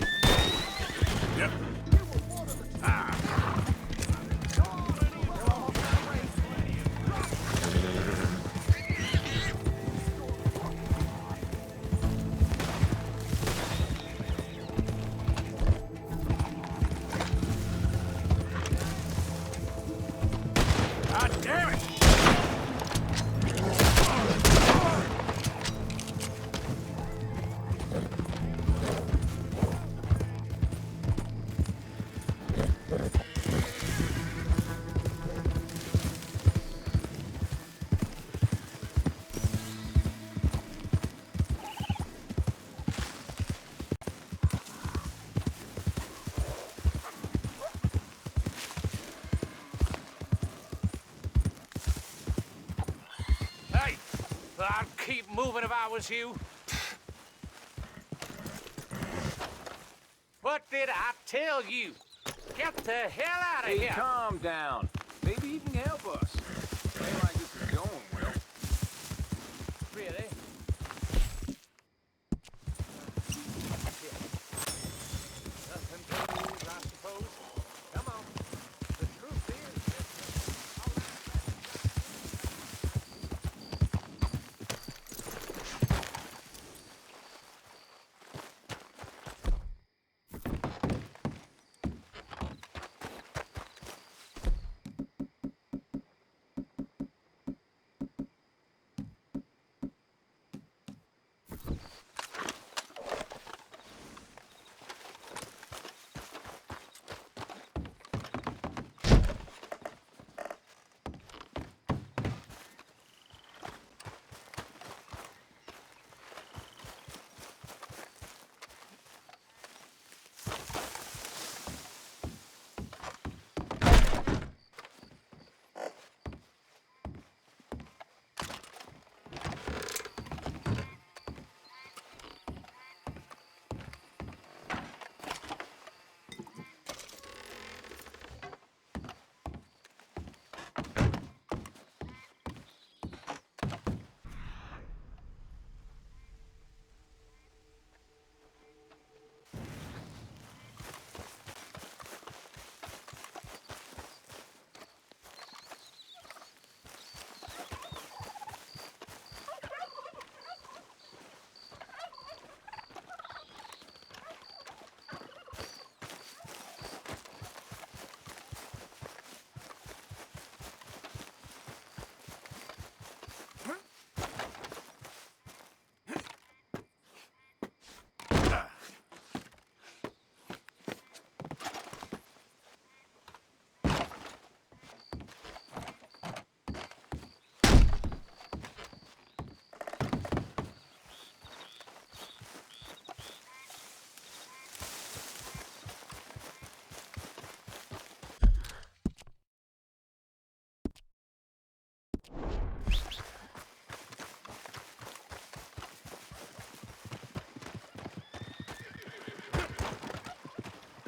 Yep. God damn it! Hey, I'd keep moving if I was you. What did I tell you? Get the hell out of Hey, here! calm down. Maybe you can help us. Ain't like this is going well. Really? Nothing to lose, I suppose. Come on. The truth is...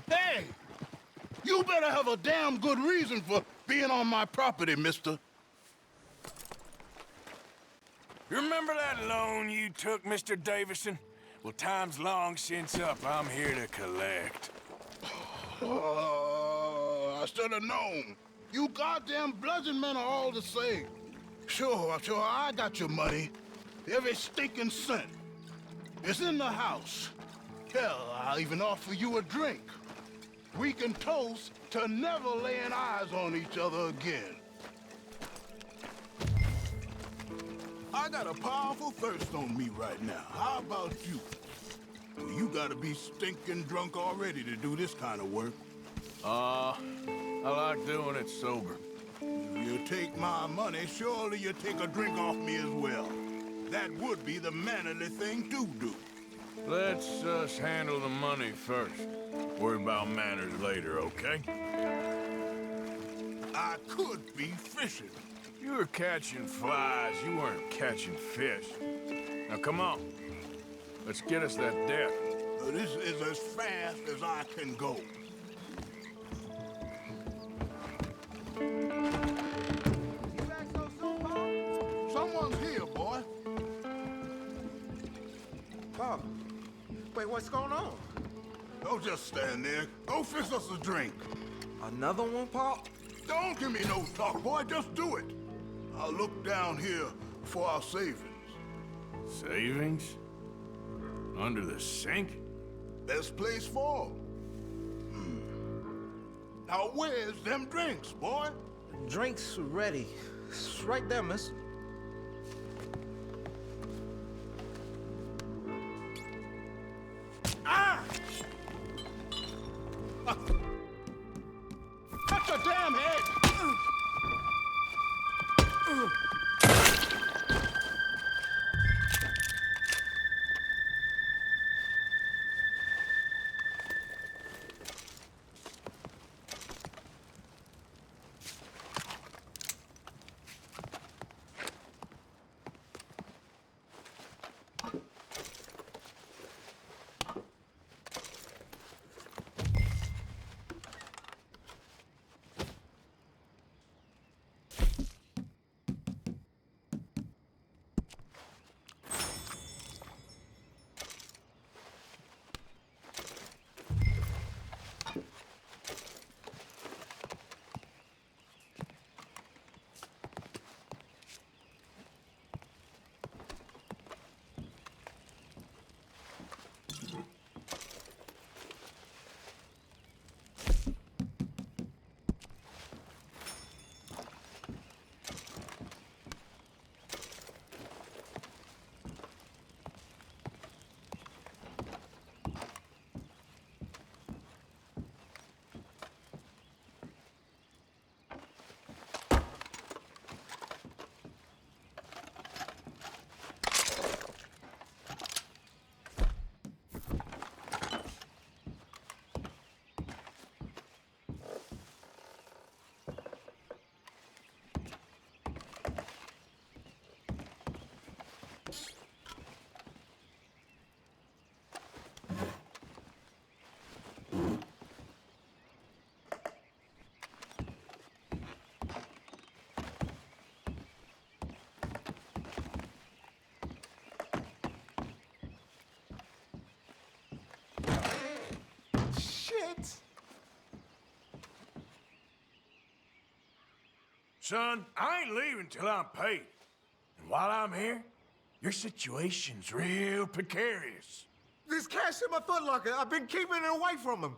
Hey! You better have a damn good reason for being on my property, mister. You remember that loan you took, Mr. Davison? Well, time's long since up. I'm here to collect. I should have known. You goddamn bludgeon men are all the same. Sure, I got your money. Every stinking cent. It's in the house. Hell, I'll even offer you a drink. we can toast to never laying eyes on each other again. I got a powerful thirst on me right now. How about you? You gotta be stinking drunk already to do this kind of work. I like doing it sober. If you take my money, surely you take a drink off me as well. That would be the mannerly thing to do. Let's us handle the money first. Worry about manners later, okay? I could be fishing. You were catching flies, you weren't catching fish. Now come on. Let's get us that debt. This is as fast as I can go. Someone's here, boy. Pop, wait, what's going on? Don't just stand there. Go fix us a drink. Another one, Pop? Don't give me no talk, boy. Just do it. I'll look down here for our savings. Savings? Under the sink? Best place for 'em. Now where's them drinks, boy? Drinks ready. It's right there, miss. Ah! Touch your damn head! Son, I ain't leaving till I'm paid. And while I'm here, your situation's real precarious. There's cash in my footlocker. I've been keeping it away from him.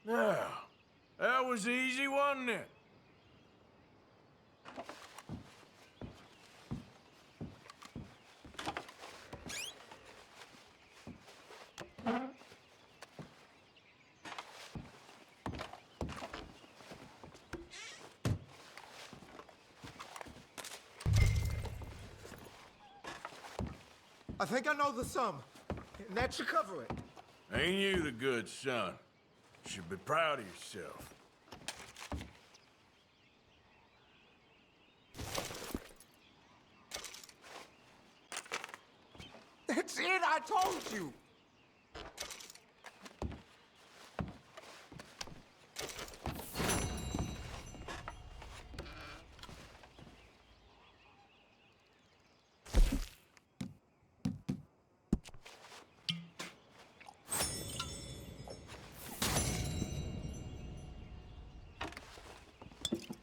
Yeah, that was easy, wasn't it? I think I know the sum, and that should cover it. Ain't you the good son? You should be proud of yourself. That's it, I told you.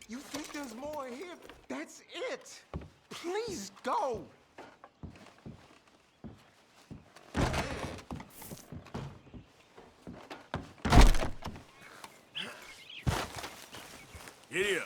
You think there's more here? That's it. Please go. Giddy up.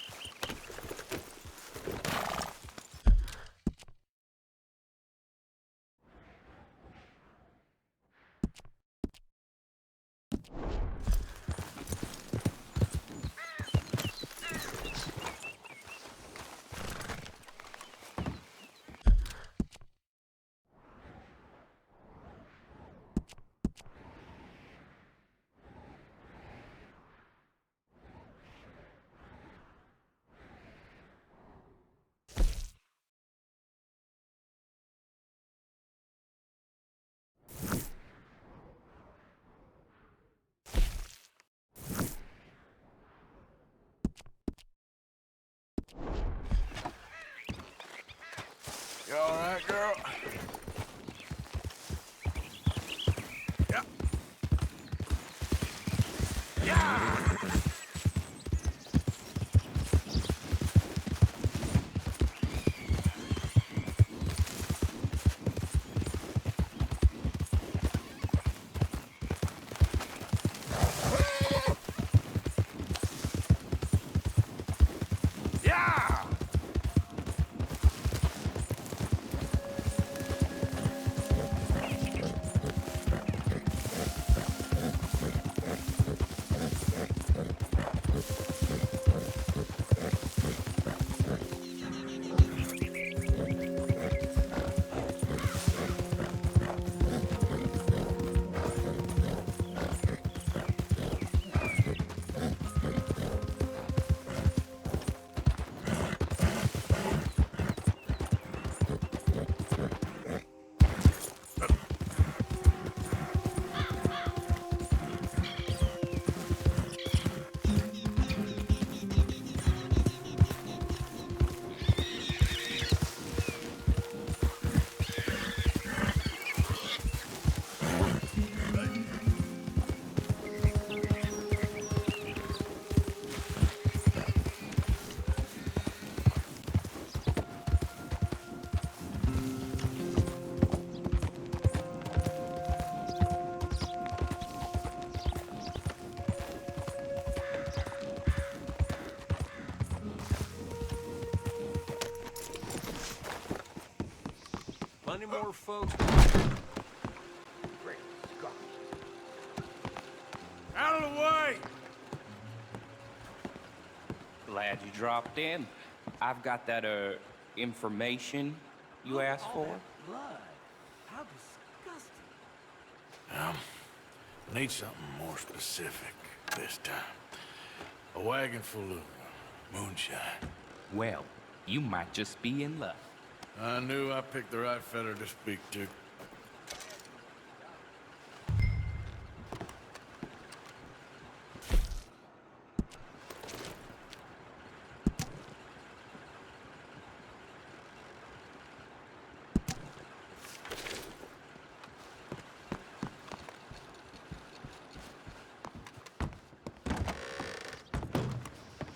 You all right, girl? Yeah. Yeah! Yeah! Plenty more folks. Great Scott. Out of the way! Glad you dropped in. I've got that, information you asked for. Blood. How disgusting. I need something more specific this time. A wagon full of moonshine. Well, you might just be in luck. I knew I picked the right feller to speak to.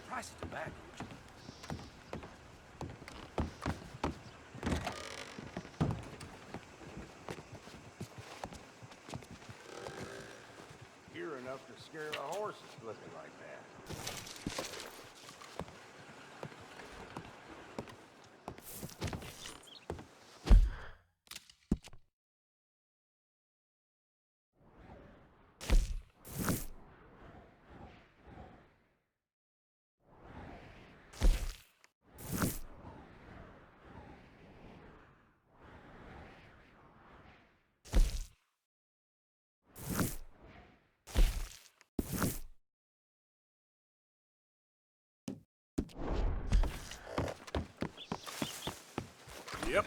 Price of tobacco. You're enough to scare the horses looking like that. Yep.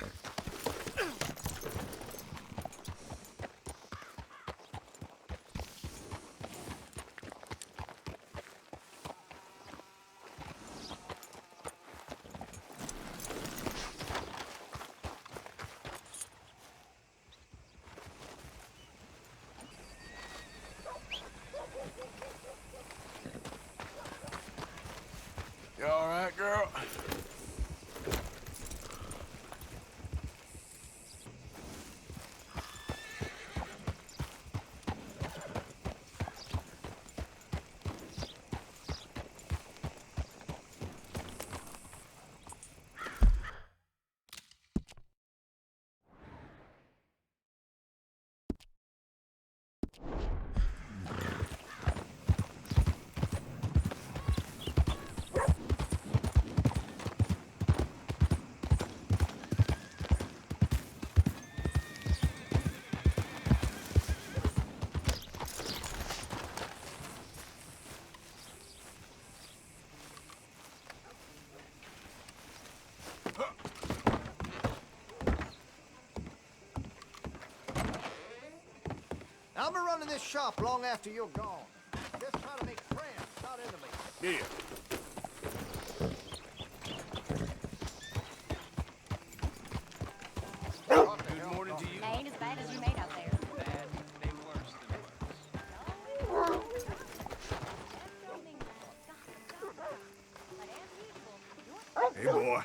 You all right, girl? I'll be running this shop long after you're gone. Just try to make friends, not enemies. Here. Good morning to you. Ain't as bad as you made out there. Bad, they worse than Hey, boy.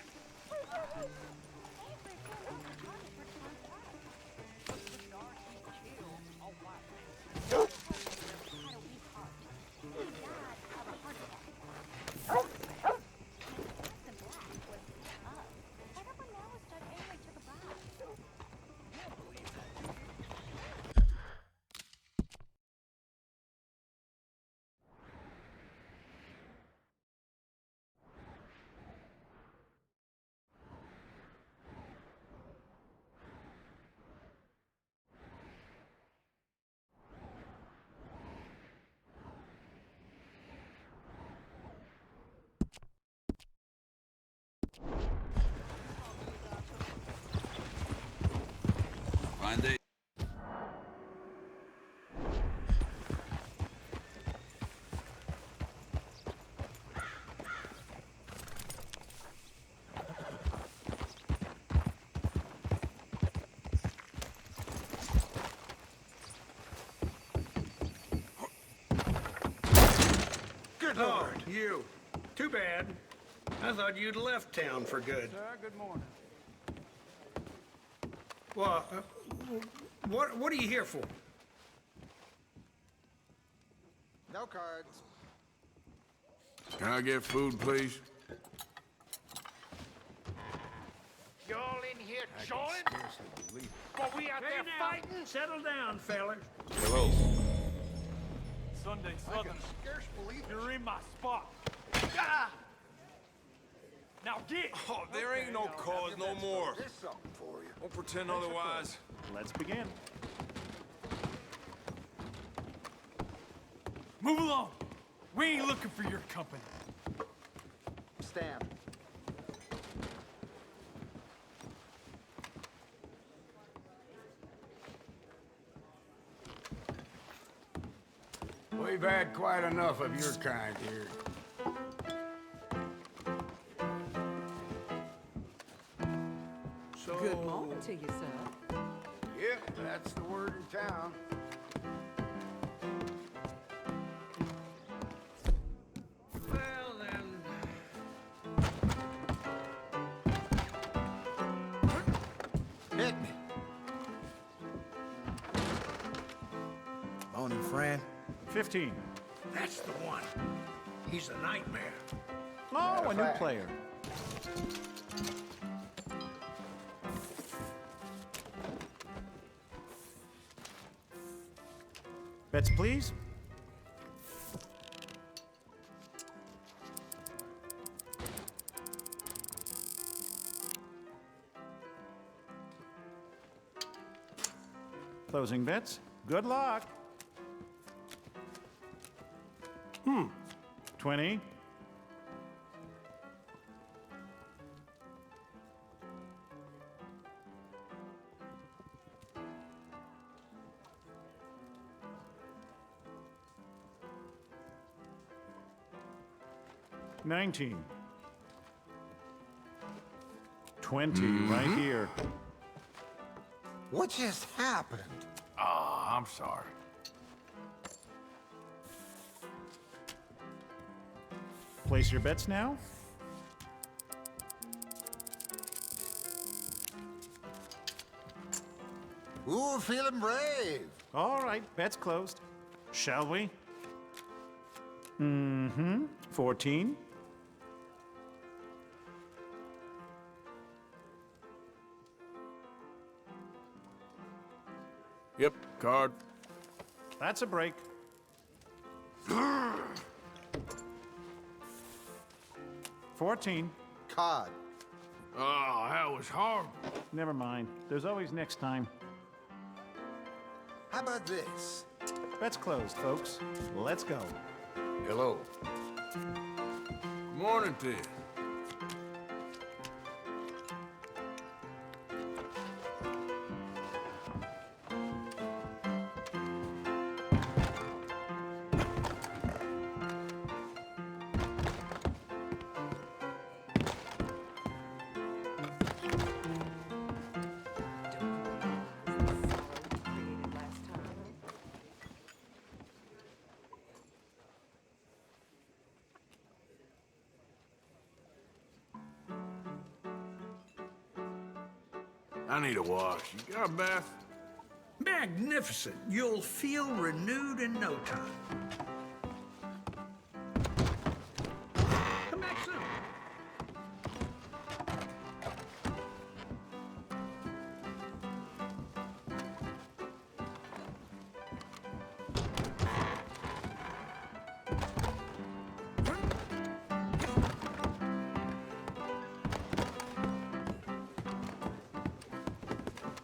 Fine day. Good Lord, you. Too bad. I thought you'd left town for good. Sir, good morning. Well, what are you here for? No cards. Can I get food, please? Y'all in here jawing? Well, we out there fighting? Settle down, fellas. Hello. Sunday I Southern. can scarce believe it. You're in my spot. Ah! Now get! Oh, there ain't no cause no more. There's something for you. Don't pretend otherwise. Let's begin. Move along. We ain't looking for your company. Stand. We've had quite enough of your kind here. So... Good morning to you, sir. Yep, that's the word in town. Well, then... Hit me. Morning, friend. 15. That's the one. He's a nightmare. Oh, a new fact. player. Bets, please. Closing bets. Good luck. 20. $19. 20 right here. What just happened? Oh, I'm sorry. Place your bets now. Ooh, feeling brave. All right, bets closed. Shall we? 14. Yep, card. That's a break. 14. Cod. Oh, that was horrible. Never mind. There's always next time. How about this? Bets closed, folks. Let's go. Hello. Morning to you. I need a wash. You got a bath? Magnificent. You'll feel renewed in no time. Come back soon.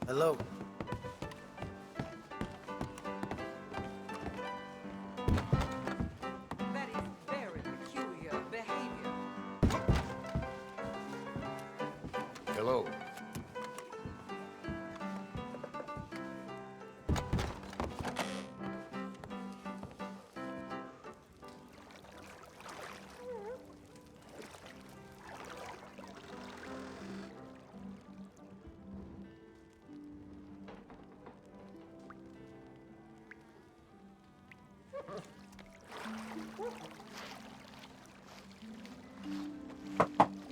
Hello. That is very peculiar behavior. Hello.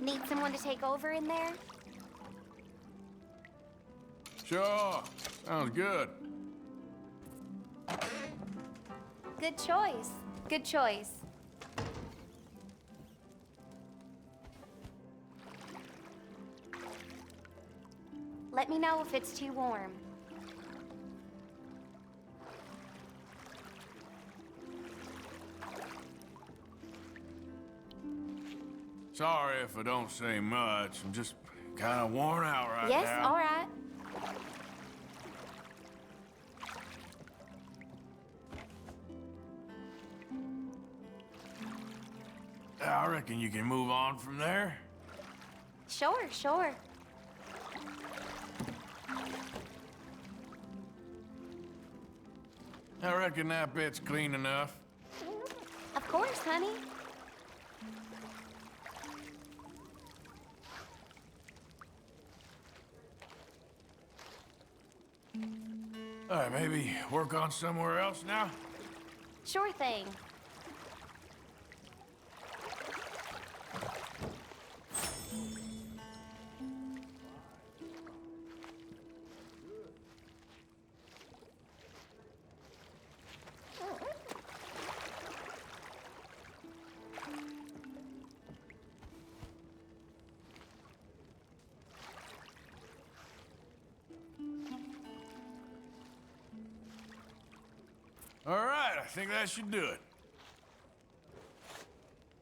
Need someone to take over in there? Sure. Sounds good. Good choice. Good choice. Let me know if it's too warm. Sorry if I don't say much. I'm just kind of worn out right Yes, now. all right. I reckon you can move on from there. Sure, sure. I reckon that bit's clean enough. Of course, honey. All right, maybe work on somewhere else now? Sure thing. All right, I think that should do it.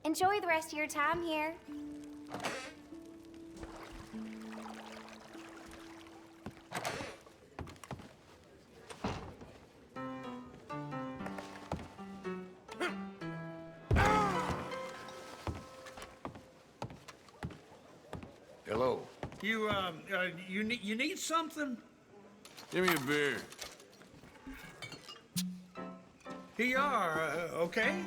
Enjoy the rest of your time here. Hello. You need something? Give me a beer. Here you are, okay?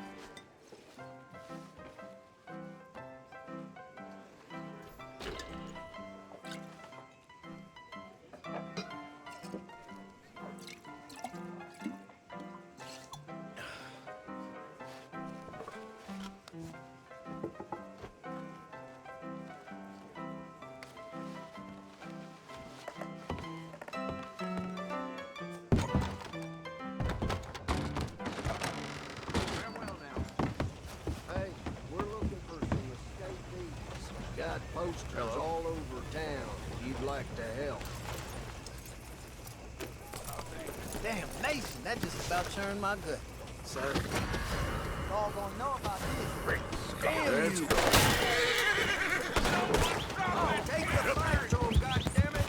Hey, we're looking for some escapees. Got posters all over town if you'd like to help. Damn, Mason, that just about turned my gut, sir. All gonna know about this. Damn you! Oh, take the fire to him, goddammit!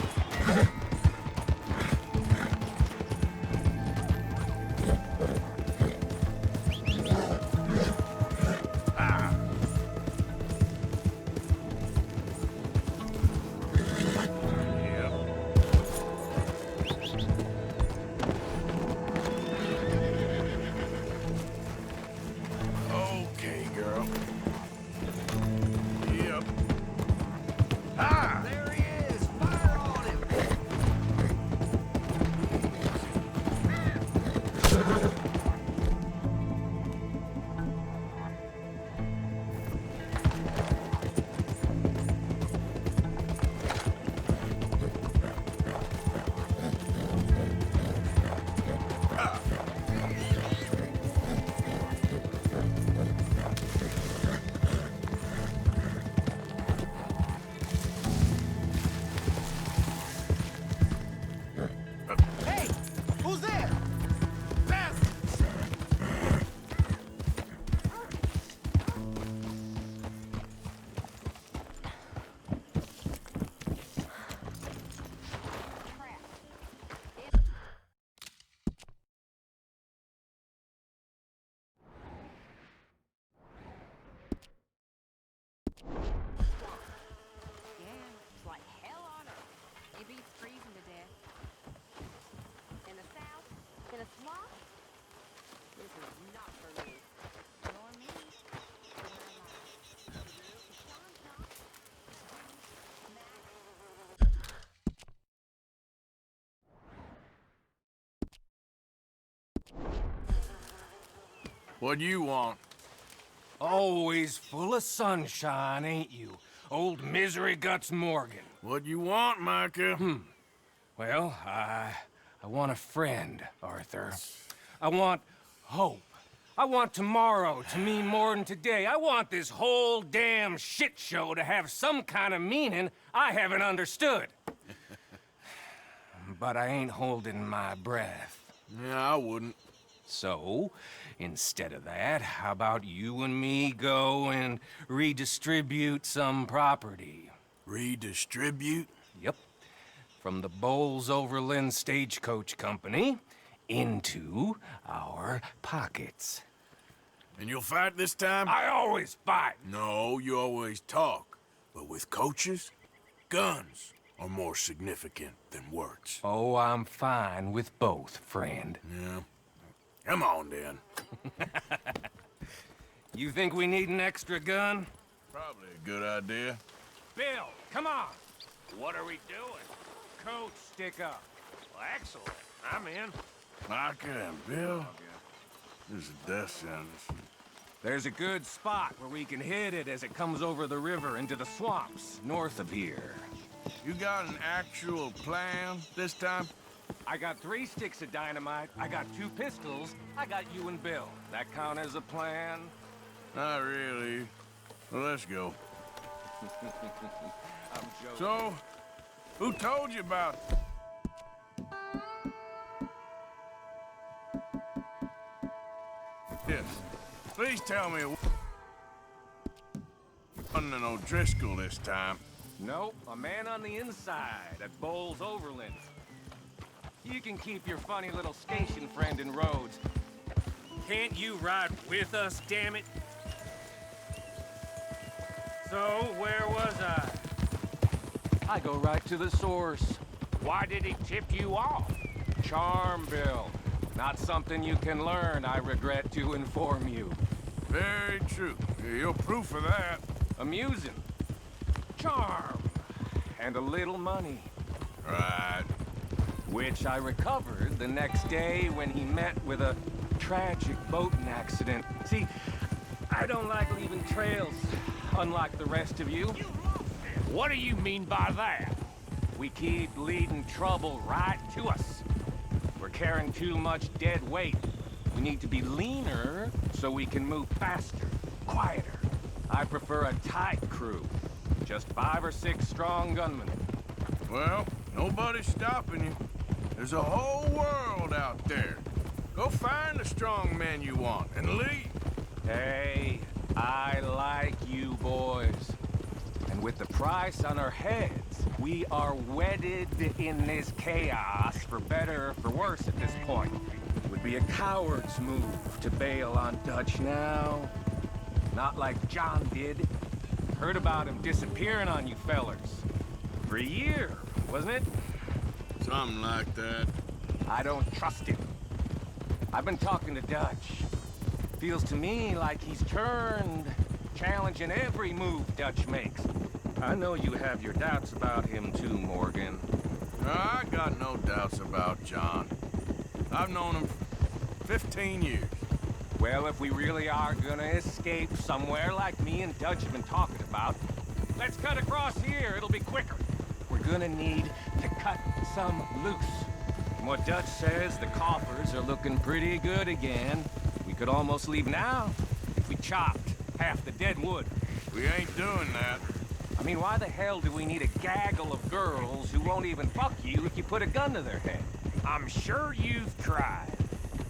Okay, girl. Yep. Ah! There he What do you want? Always full of sunshine, ain't you? Old Misery Guts Morgan. What do you want, Micah? Well, I want a friend, Arthur. I want hope. I want tomorrow to mean more than today. I want this whole damn shit show to have some kind of meaning I haven't understood. But I ain't holding my breath. Yeah, I wouldn't. So, instead of that, how about you and me go and redistribute some property? Redistribute? Yep. From the Bowles-Overland Stagecoach Company into our pockets. And you'll fight this time? I always fight! No, you always talk. But with coaches, guns are more significant than words. Oh, I'm fine with both, friend. Yeah. Come on, then. You think we need an extra gun? Probably a good idea. Bill, come on! What are we doing? Coach, stick up. Well, excellent. I'm in. Micah and Bill? This is a death sentence. There's a good spot where we can hit it as it comes over the river into the swamps north of here. You got an actual plan this time? I got 3 sticks of dynamite, I got 2 pistols, I got you and Bill. That count as a plan? Not really. Well, let's go. I'm joking. So, who told you about... Yes. Please tell me... Wasn't an O'Driscoll this time. Nope, a man on the inside at Bowles-Overland. You can keep your funny little station friend in Rhodes. Can't you ride with us, damn it? So, where was I? I go right to the source. Why did he tip you off? Charm, Bill. Not something you can learn, I regret to inform you. Very true. You're proof of that. Amusing. Charm. And a little money. Right. Which I recovered the next day when he met with a tragic boating accident. See, I don't like leaving trails, unlike the rest of you. What do you mean by that? We keep leading trouble right to us. We're carrying too much dead weight. We need to be leaner so we can move faster, quieter. I prefer a tight crew. Just 5 or 6 strong gunmen. Well, nobody's stopping you. There's a whole world out there. Go find the strong men you want and leave. Hey, I like you boys. And with the price on our heads, we are wedded in this chaos, for better or for worse at this point. It would be a coward's move to bail on Dutch now. Not like John did. Heard about him disappearing on you fellers. For a year, wasn't it? Something like that. I don't trust him. I've been talking to Dutch. Feels to me like he's turned, challenging every move Dutch makes. I know you have your doubts about him too, Morgan. I got no doubts about John. I've known him for 15 years. Well, if we really are gonna escape somewhere like me and Dutch have been talking about, let's cut across here. It'll be quicker. We're gonna need to cut some loose. From what Dutch says, the coffers are looking pretty good again. We could almost leave now if we chopped half the dead wood. We ain't doing that. I mean, why the hell do we need a gaggle of girls who won't even fuck you if you put a gun to their head? I'm sure you've tried.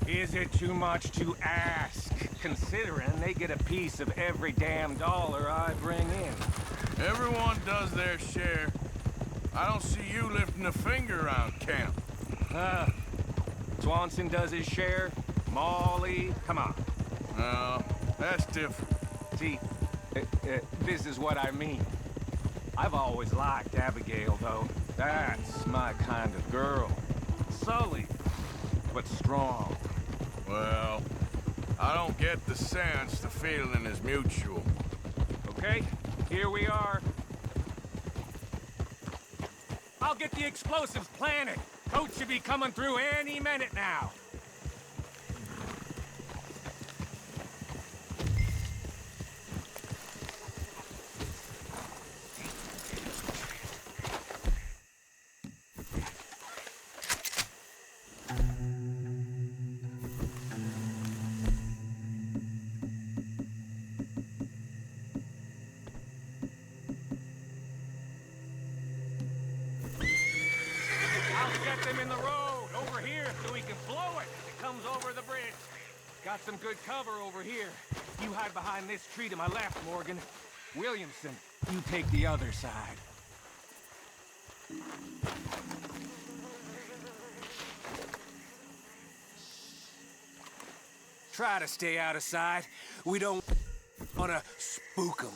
Is it too much to ask, considering they get a piece of every damn dollar I bring in? Everyone does their share. I don't see you lifting a finger around camp. Swanson does his share. Molly, come on. No, that's different. See, this is what I mean. I've always liked Abigail, though. That's my kind of girl. Sully, but strong. Well, I don't get the sense the feeling is mutual. Okay, here we are. I'll get the explosives planted. Coach should be coming through any minute now. Got some good cover over here. You hide behind this tree to my left, Morgan. Williamson, you take the other side. Try to stay out of sight. We don't want to spook them.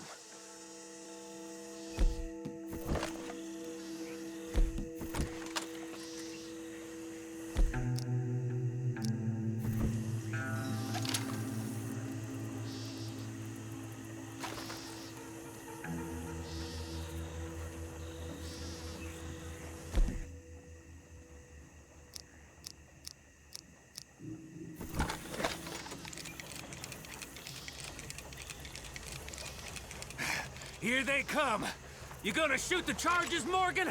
Here they come. You gonna shoot the charges, Morgan?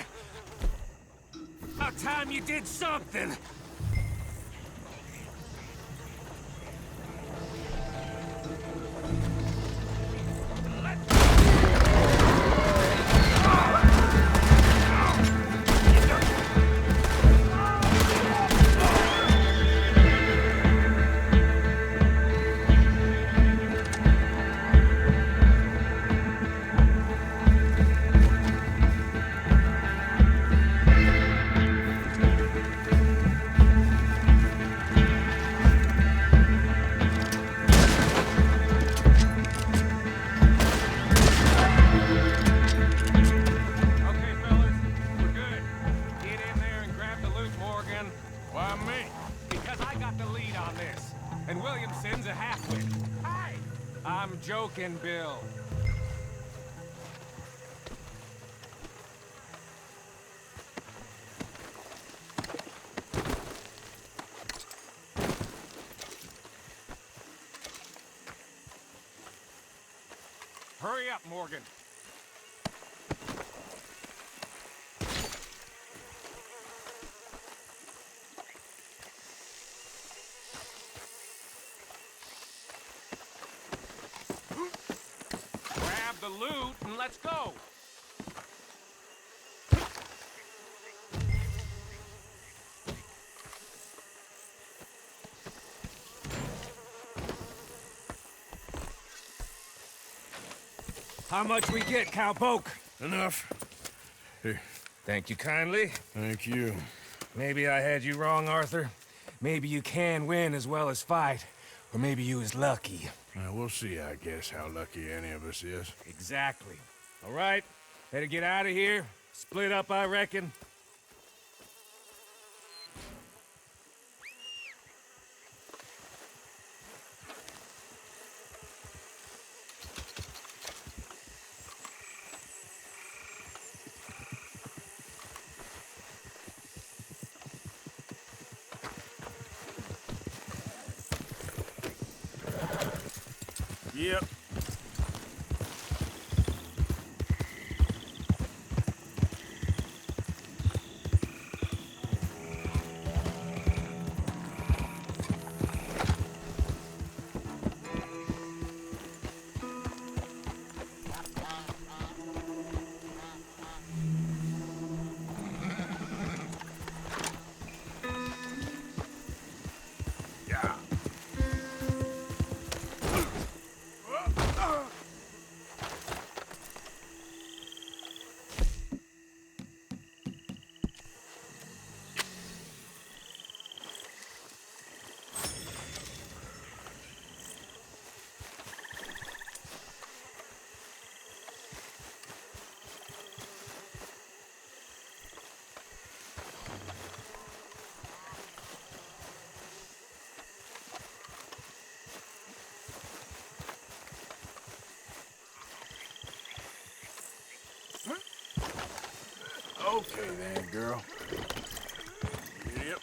About time you did something. Joking, Bill. Hurry up, Morgan. The loot and let's go. How much we get, cowpoke? Enough. Here. Thank you kindly. Thank you. Maybe I had you wrong, Arthur. Maybe you can win as well as fight. Or maybe you was lucky. We'll see, I guess, how lucky any of us is. Exactly. All right, better get out of here. Split up, I reckon. Yep. Okay then, girl. Yep.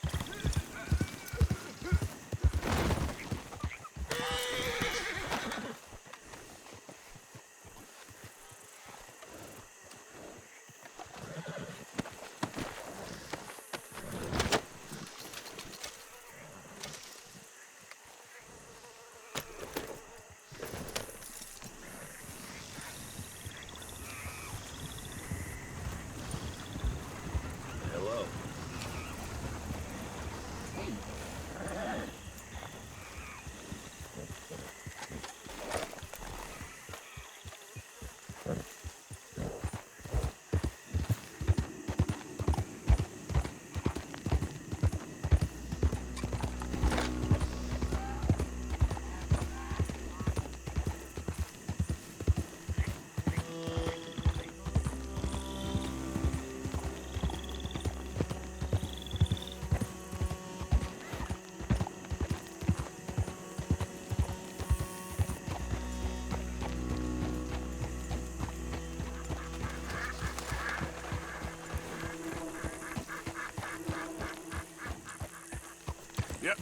Yep.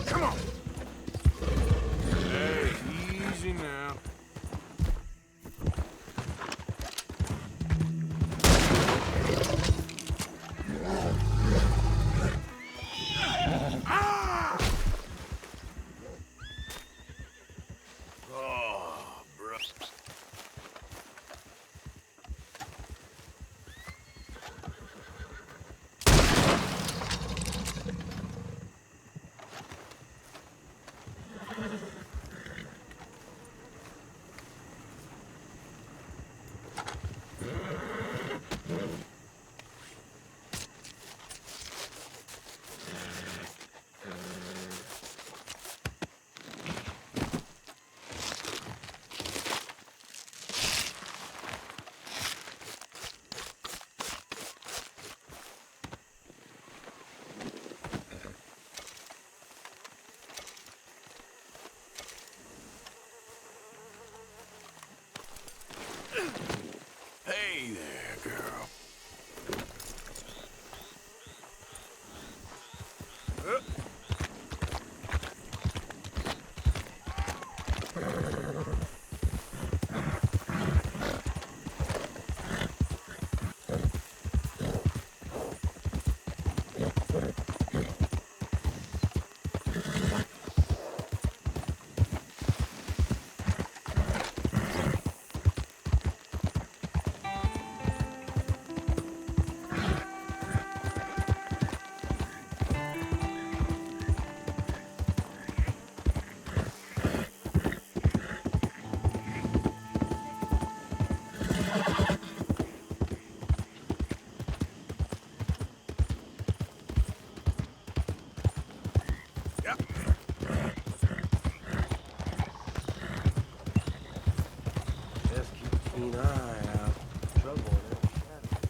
Come on. Hey, easy now. Oh, bro. Hey there, girl. Just keep a keen eye out. Trouble in every shadow.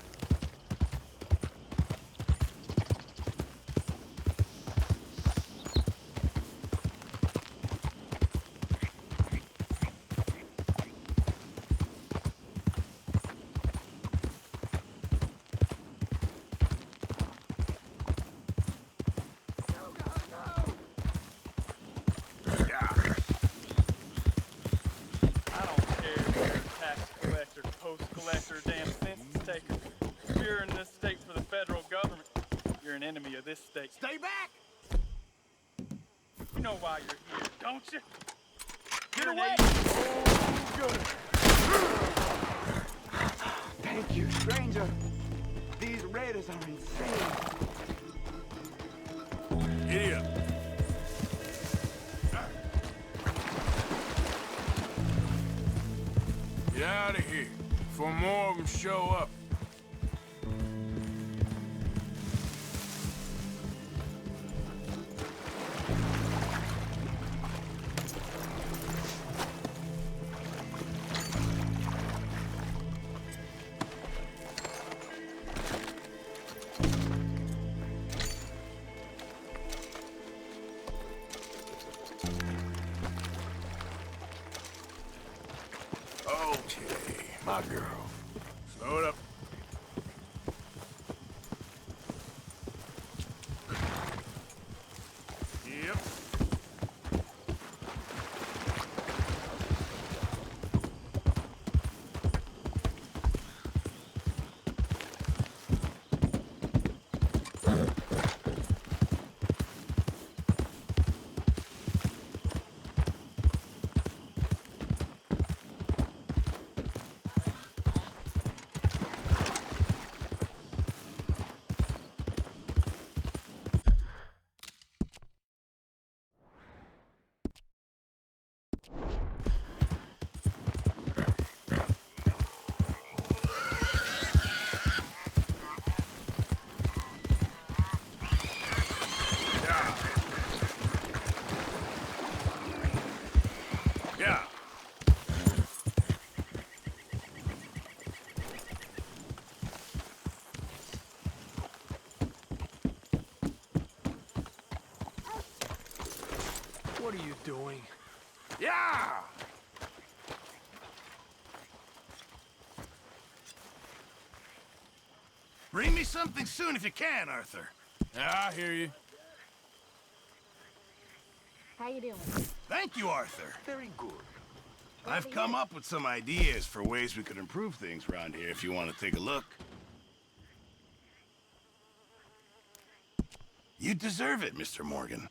I don't care if you're a tax collector, post collector, damn census taker. If you're in this state for the federal government, you're an enemy of this state. Stay back! You know why you're here, don't you? Get away! Oh, good. Thank you, stranger. These raiders are insane. Idiot. Get out of here before more of them show up. Okay, my girl. Slow it up. Yep. What are you doing? Yeah! Bring me something soon if you can, Arthur. Yeah, I hear you. How you doing? Thank you, Arthur. Very good. I've come up with some ideas for ways we could improve things around here if you want to take a look. You deserve it, Mr. Morgan.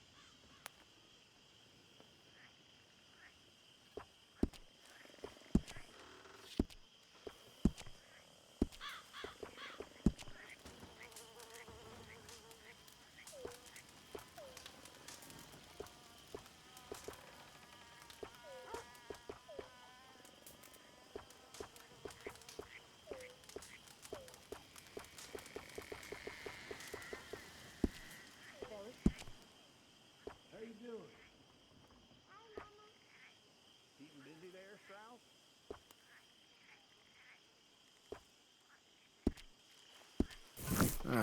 How you doing? Hi, Mama. Keeping busy there, Strauss?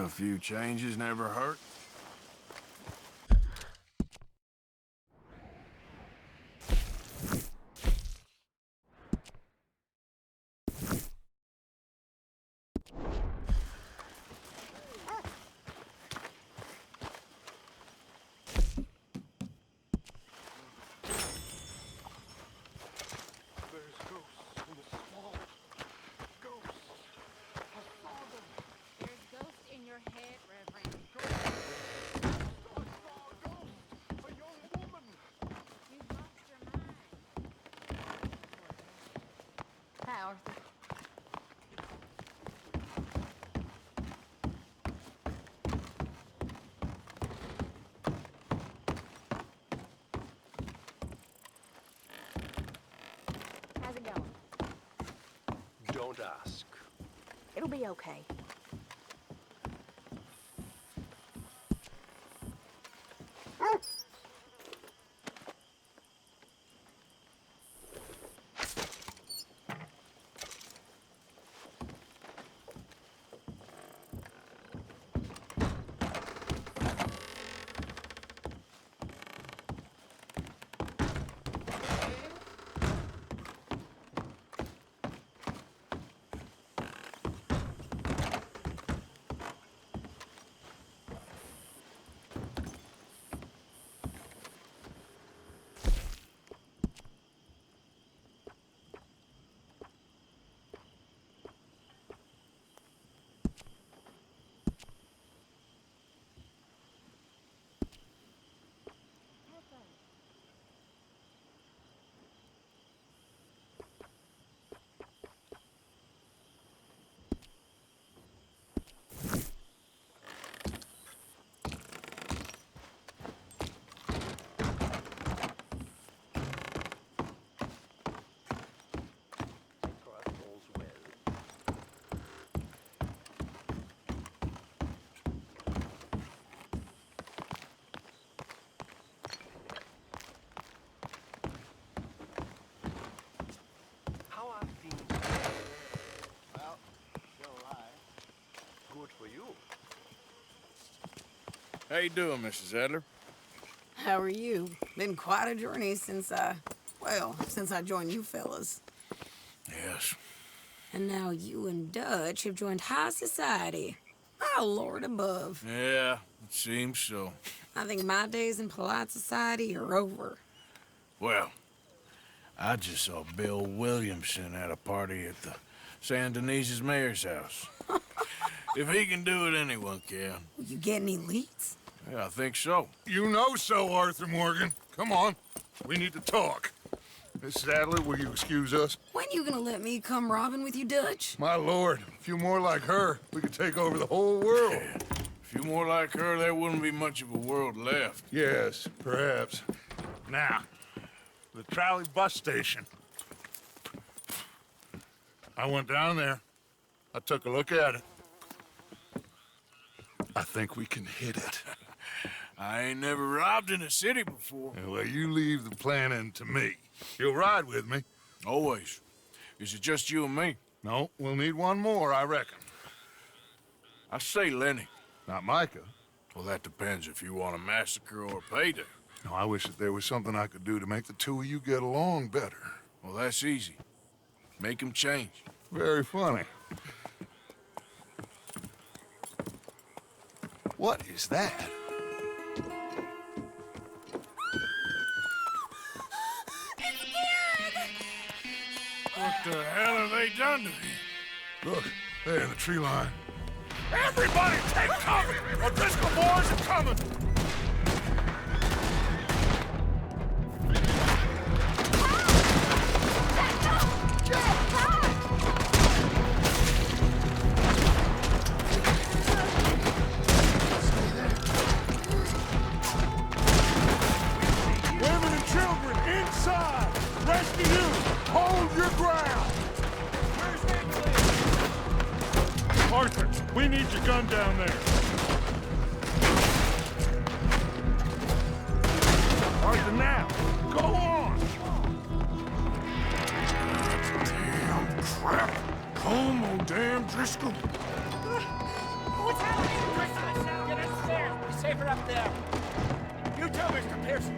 A few changes never hurt. There's ghosts in the swamp. Ghosts. I saw them. There's ghosts in your head, Reverend. I saw a ghost. A young woman. You've lost your mind. Hi, Arthur. How's it going? Don't ask. It'll be okay. How are things? Well, still alive. Good for you. How you doing, Mrs. Adler? How are you? Been quite a journey since I joined you fellas. Yes. And now you and Dutch have joined high society. Oh, Lord above. Yeah, it seems so. I think my days in polite society are over. Well, I just saw Bill Williamson at a party at the San Denise's mayor's house. If he can do it, anyone can. You get any leads? Yeah, I think so. You know so, Arthur Morgan. Come on. We need to talk. Mrs. Adler, will you excuse us? When you gonna let me come robbing with you, Dutch? My lord, a few more like her, we could take over the whole world. Yeah. A few more like her, there wouldn't be much of a world left. Yes, perhaps. Now, the trolley bus station. I went down there. I took a look at it. I think we can hit it. I ain't never robbed in a city before. Well, you leave the planning to me. You'll ride with me? Always. Is it just you and me? No, we'll need one more, I reckon. I say Lenny. Not Micah. Well, that depends if you want a massacre or a payday. No, I wish that there was something I could do to make the two of you get along better. Well, that's easy. Make him change. Very funny. What is that? What the hell have they done to him? Look, there in the tree line. Everybody take cover! O'Driscoll boys are coming! Women and children inside! Rest of you, hold your ground! Arthur, we need your gun down there. Arthur, now! Go on! Damn crap! Momo, damn Driscoll! What's happening? Driscoll, get upstairs. Be safer up there. You too, Mr. Pearson.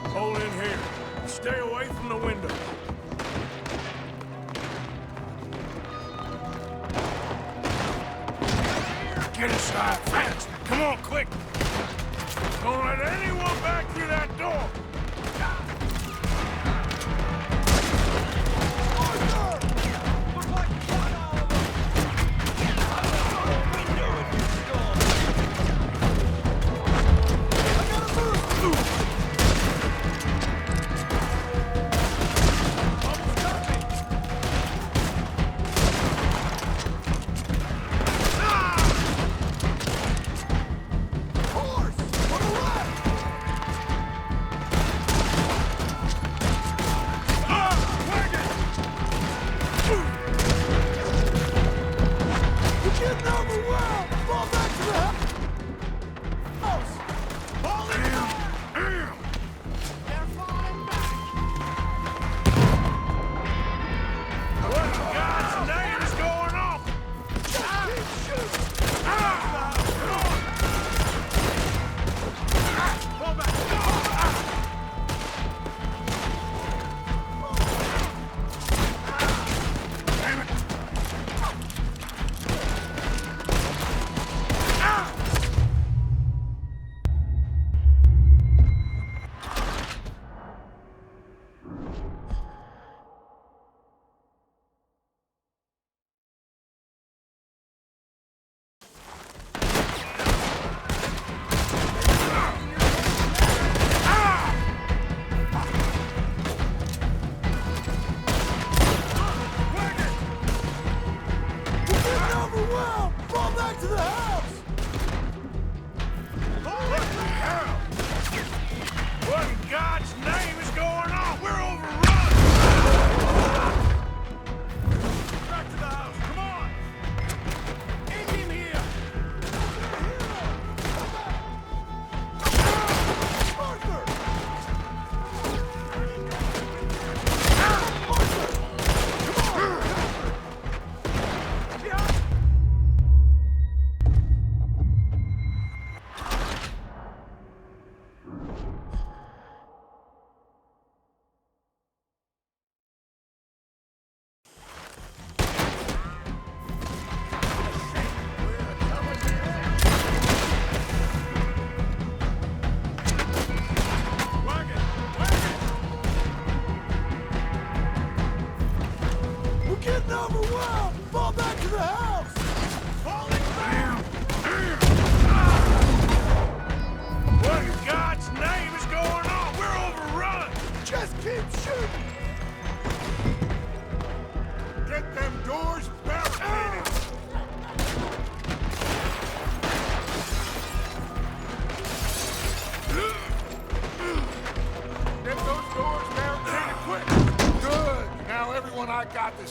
Hold in here. Stay away from the window. Get inside, fast! Come on, quick! Don't let anyone back through that door!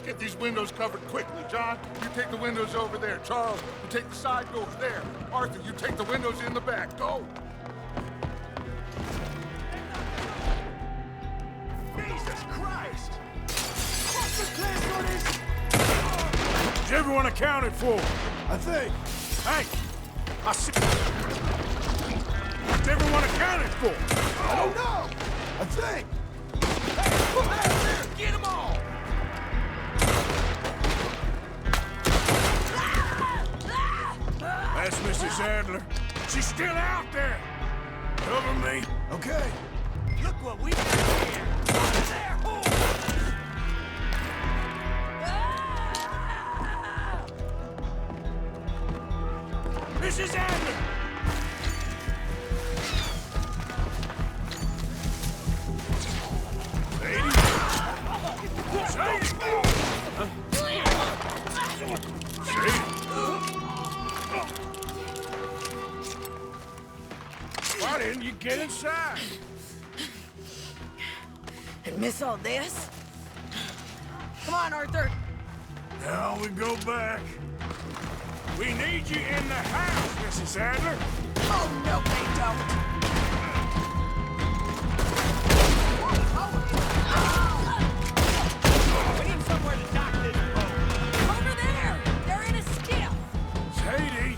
Get these windows covered quickly. John, you take the windows over there. Charles, you take the side doors there. Arthur, you take the windows in the back. Go! Jesus Christ! Is everyone accounted for? I think. Hey! I see... left everyone accounted for? I don't know. I think. Get them all! That's Mrs. Adler. She's still out there. Cover me. Okay. Look what we got here! Over there! Mrs. Adler! Why didn't you get inside? And miss all this? Come on, Arthur. Now we go back. We need you in the house, Mrs. Adler. Oh, no, they don't. We need somewhere to dock this boat. Over there! They're in a skiff! Sadie!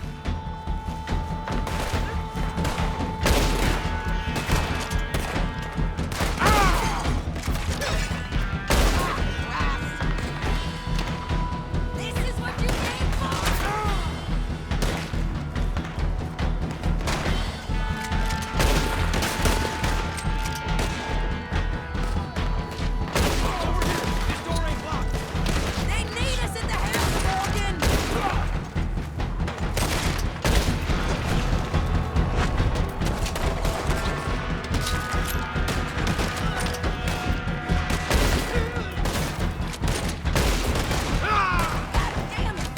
This is what you came for! They need us at the house, Morgan! Damn it!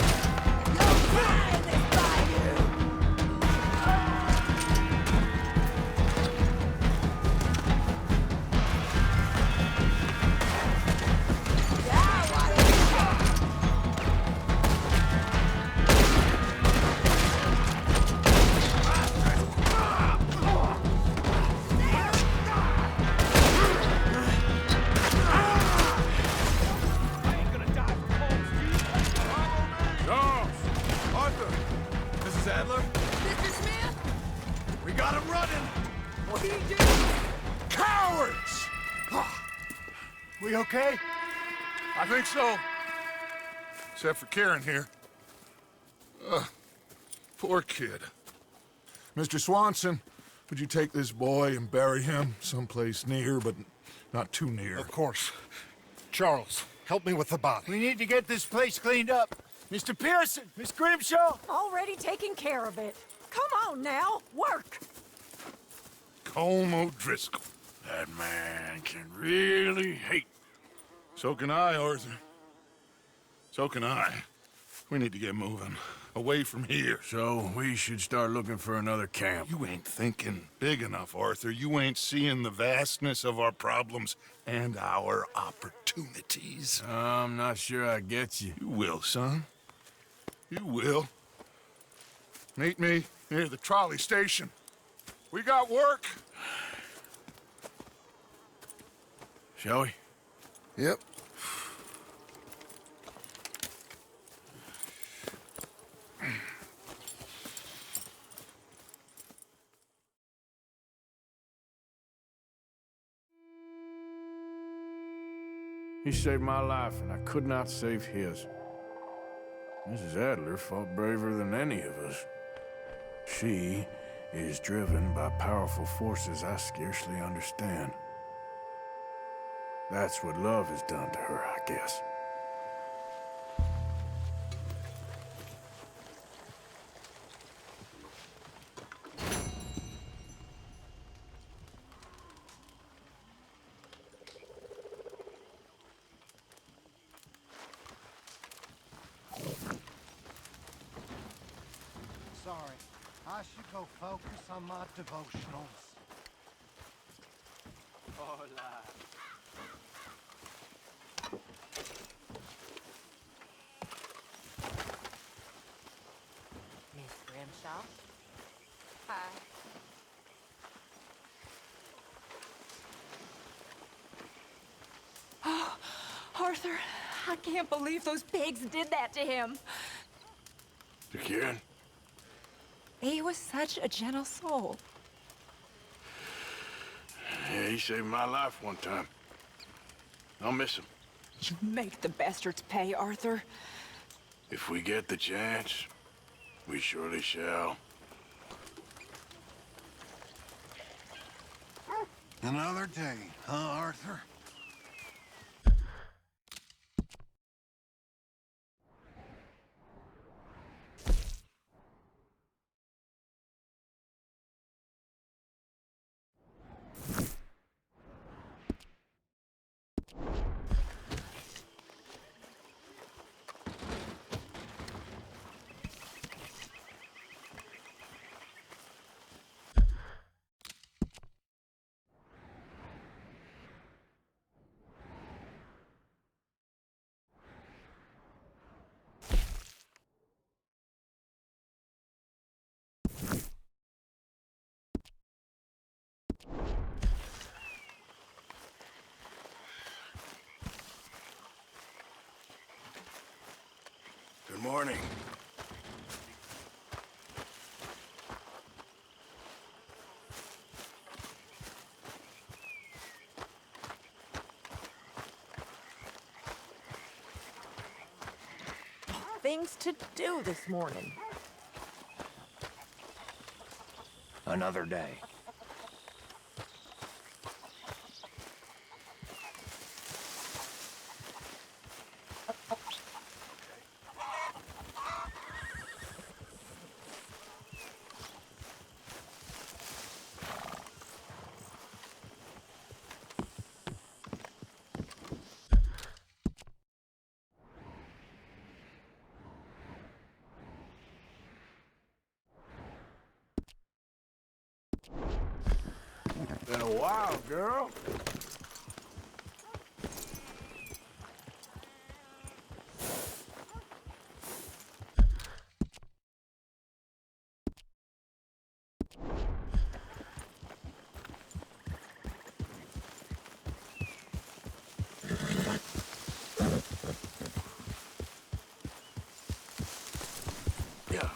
You'll die in this bayou! Arthur! Mrs. Adler? Mr. Smith? We got him running! What do you do? Cowards! We okay? I think so. Except for Karen here. Poor kid. Mr. Swanson, would you take this boy and bury him someplace near, but not too near? Of course. Charles, help me with the body. We need to get this place cleaned up. Mr. Pearson, Miss Grimshaw. Already taking care of it. Come on now, work! Colm O'Driscoll. That man can really hate. So can I, Arthur. So can I. We need to get moving. Away from here. So we should start looking for another camp. You ain't thinking big enough, Arthur. You ain't seeing the vastness of our problems and our opportunities. I'm not sure I get you. You will, son. You will. Meet me near the trolley station. We got work. Shall we? Yep. He saved my life, and I could not save his. Mrs. Adler fought braver than any of us. She is driven by powerful forces I scarcely understand. That's what love has done to her, I guess. Sorry. I should go focus on my devotionals. Hola. Miss Grimshaw? Hi. Oh, Arthur, I can't believe those pigs did that to him. To Karen? He was such a gentle soul. He saved my life one time. I'll miss him. You make the bastards pay, Arthur. If we get the chance, we surely shall. Another day, huh, Arthur? Good morning. Things to do this morning. Another day. Been a while, girl. Yeah.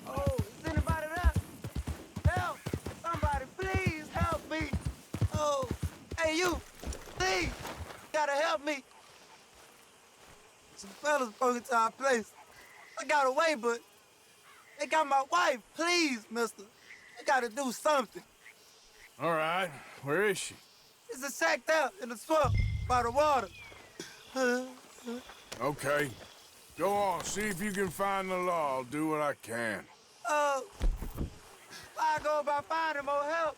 Oh, is anybody there? Help! Somebody, please help me! Oh, hey, you! Please! Gotta help me! Some fellas broke into our place. I got away, but they got my wife. Please, mister. You gotta do something. All right. Where is she? It's a sack there in the swamp by the water. Okay. Go on. See if you can find the law. I'll do what I can. I go about finding more help.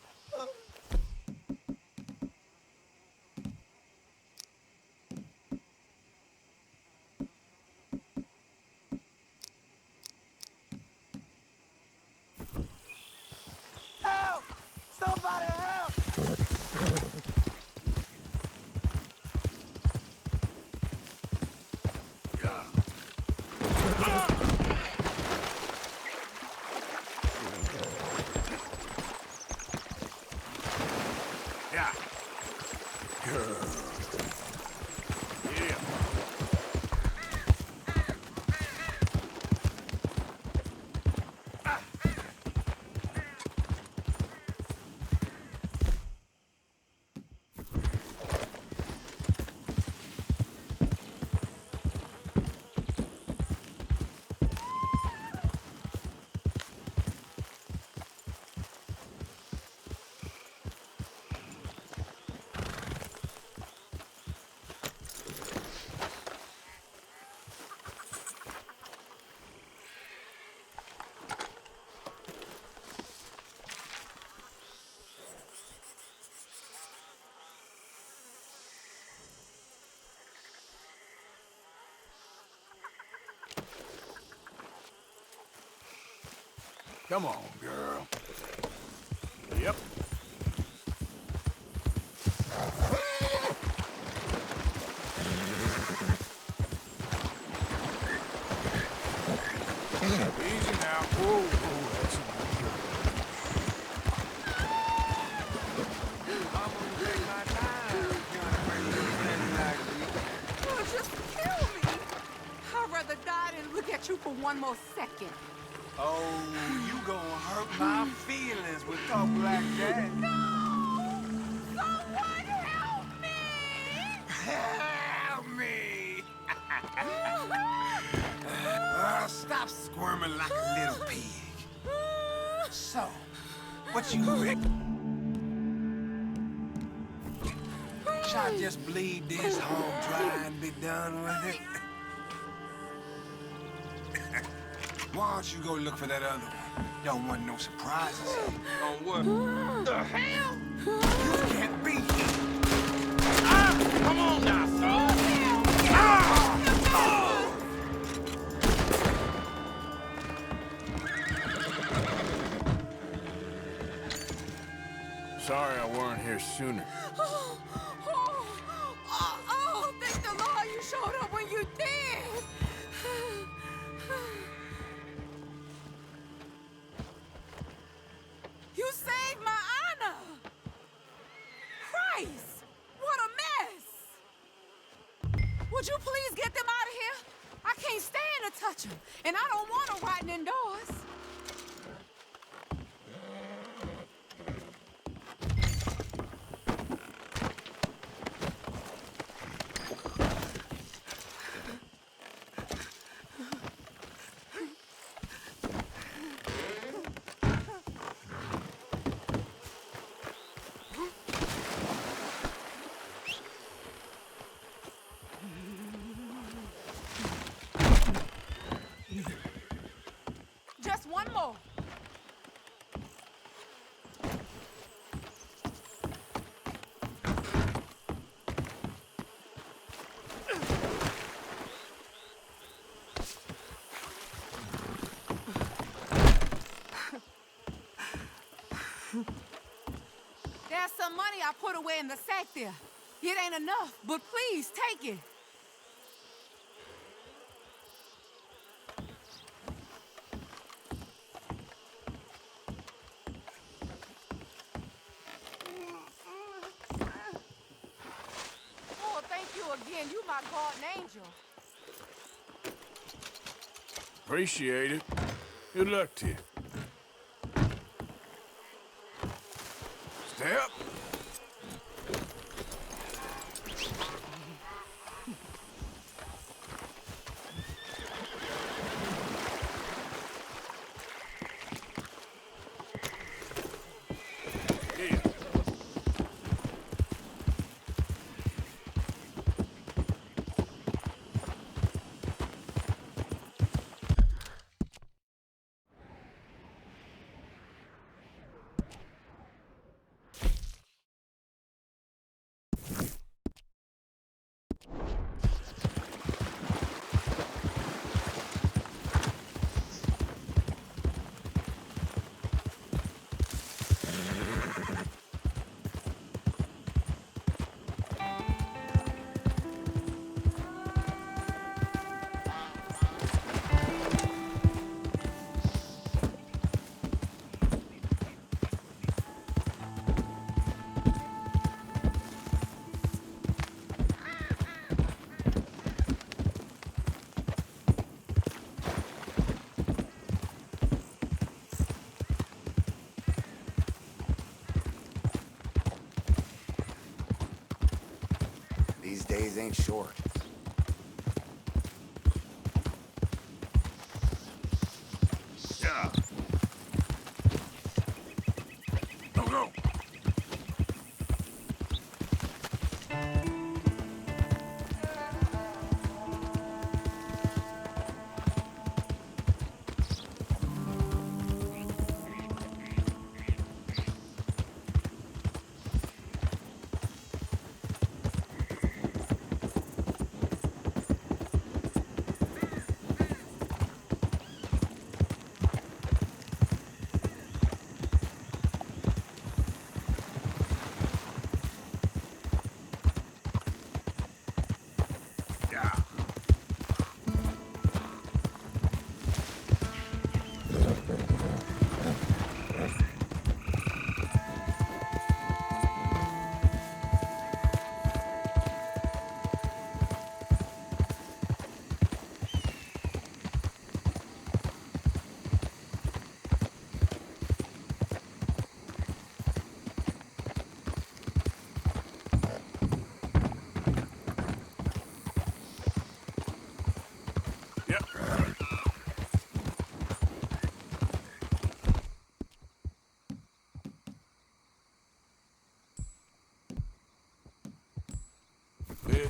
Help! Somebody help! Yeah. Good. Yeah. Come on, girl. Yep. Oh, just kill me. I'd rather die than look at you for one more second. Oh, you gonna hurt my feelings with talk like that. No! Someone help me! Help me! Stop squirming like a little pig. So, what you reckon? Should I just bleed this home dry and be done with it? Why don't you go look for that other one? Don't want no surprises. On what the hell? You can't be here. Ah, come on now, son. Sorry I weren't here sooner. Thank the Lord you showed up when you did. You saved my honor. Christ, what a mess. Would you please get them out of here? I can't stand to touch them, and I don't want them rotting indoors. Just one more. There's some money I put away in the sack there. It ain't enough, but please take it. Oh, thank you again. You my guardian angel. Appreciate it. Good luck to you. Step. These days ain't short. Yeah. Go, go.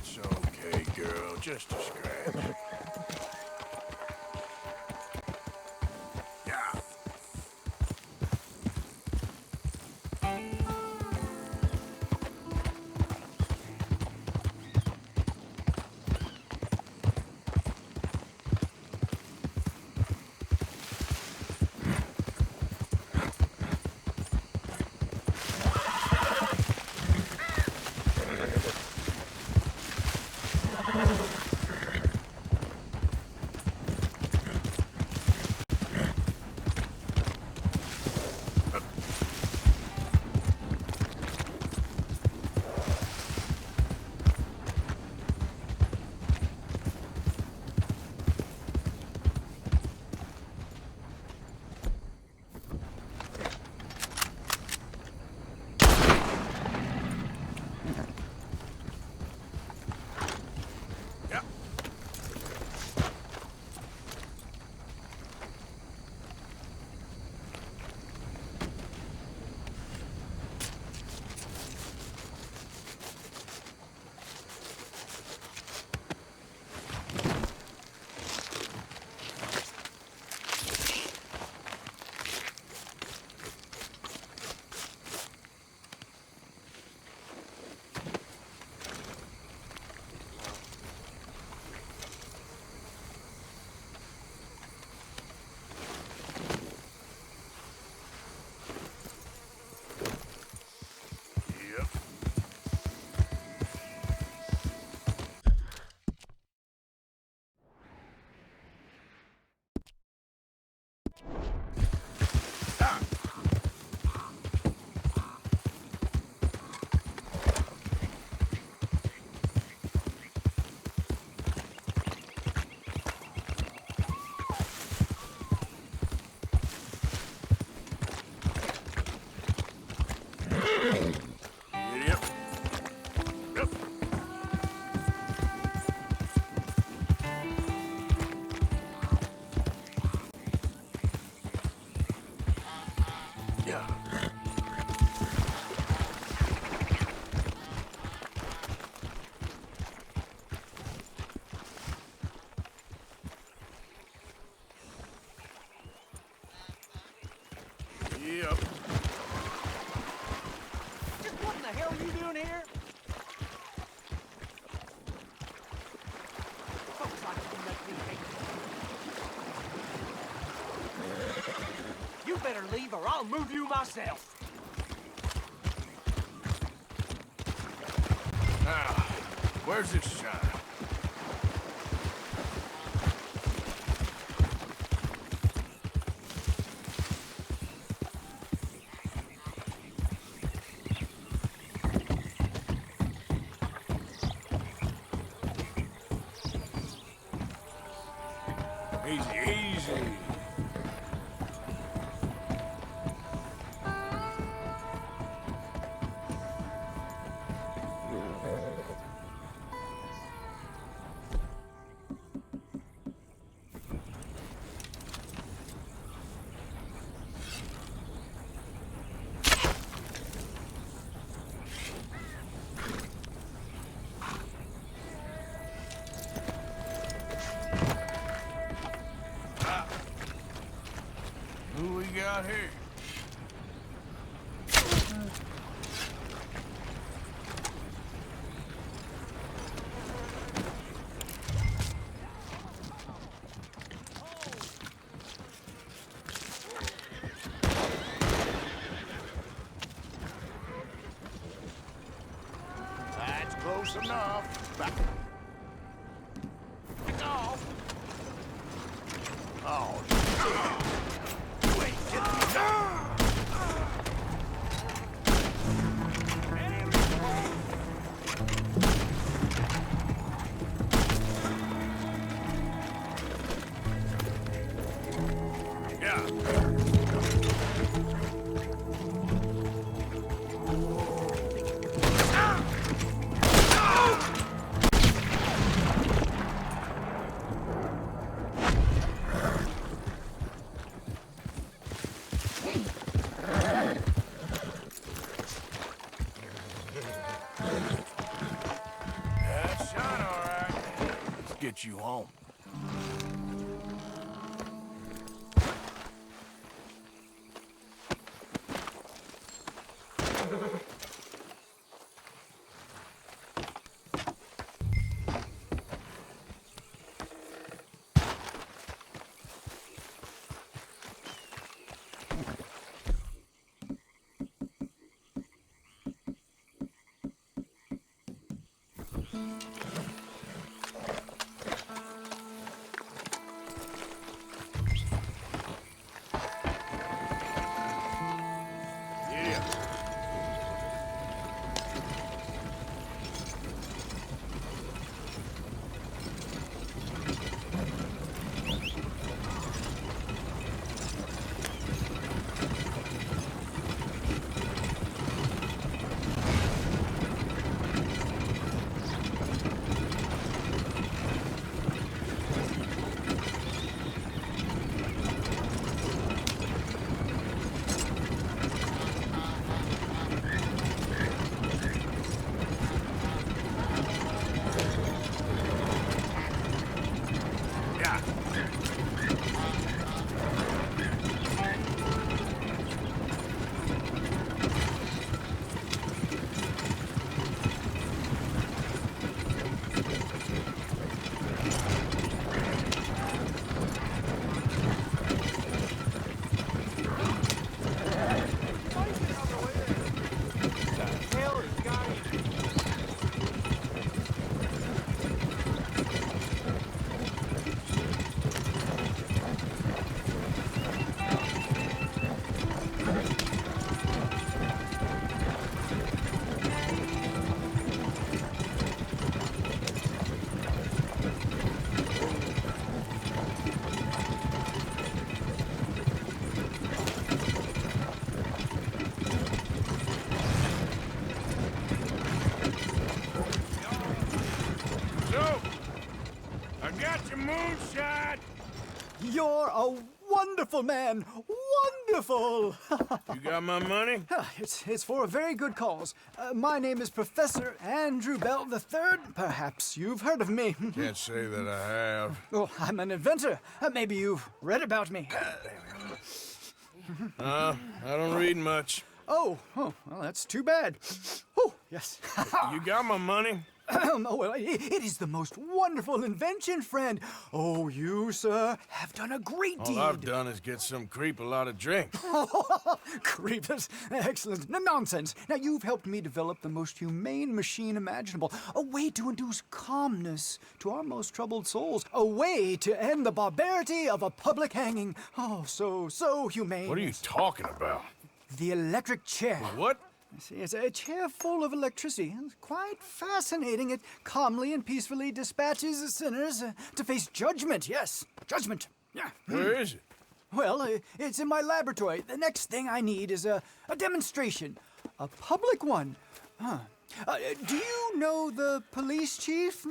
It's okay, girl. Just a scratch. Yeah. Yep. Just what in the hell are you doing here? Folks like to make me hate. You better leave or I'll move you myself. Now, where's this shine? Easy, easy. Who we got here? That's close enough. Back. Pick off. Oh, wait, get me down. get you home. Moonshine! You're a wonderful man! Wonderful! You got my money? It's for a very good cause. My name is Professor Andrew Bell III. Perhaps you've heard of me. Can't say that I have. Oh, I'm an inventor. Maybe you've read about me. I don't read much. Oh, well, that's too bad. Oh, yes. You got my money? Oh, well, it is the most wonderful invention, friend. Oh, you, sir, have done a great deed. All I've done is get some creep a lot of drink. Creepers. Excellent. No, nonsense. Now, you've helped me develop the most humane machine imaginable. A way to induce calmness to our most troubled souls. A way to end the barbarity of a public hanging. Oh, so humane. What are you talking about? The electric chair. What? See, it's a chair full of electricity. It's quite fascinating. It calmly and peacefully dispatches sinners to face judgment. Yes, judgment. Yeah. Where is it? Well, it's in my laboratory. The next thing I need is a demonstration. A public one. Do you know the police chief?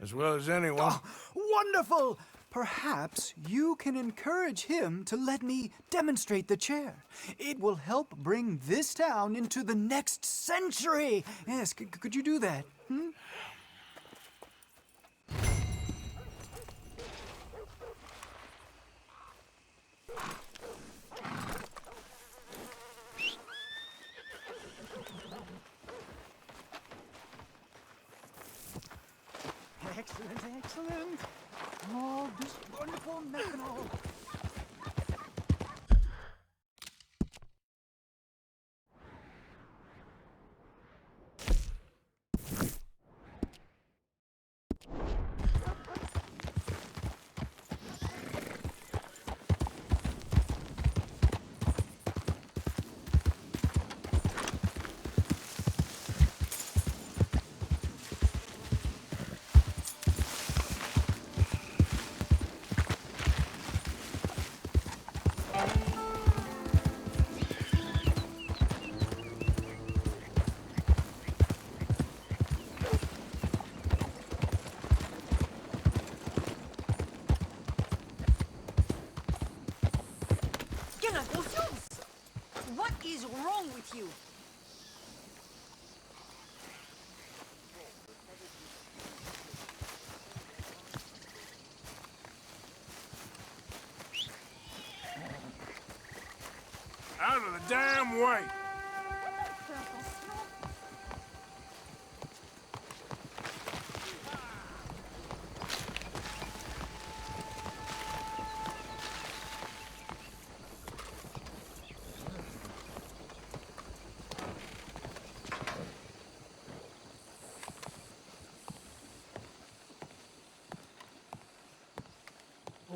As well as anyone. Oh, wonderful! Perhaps you can encourage him to let me demonstrate the chair. It will help bring this town into the next century. Yes, could you do that? Excellent, excellent. Oh, this wonderful methanol. damn way.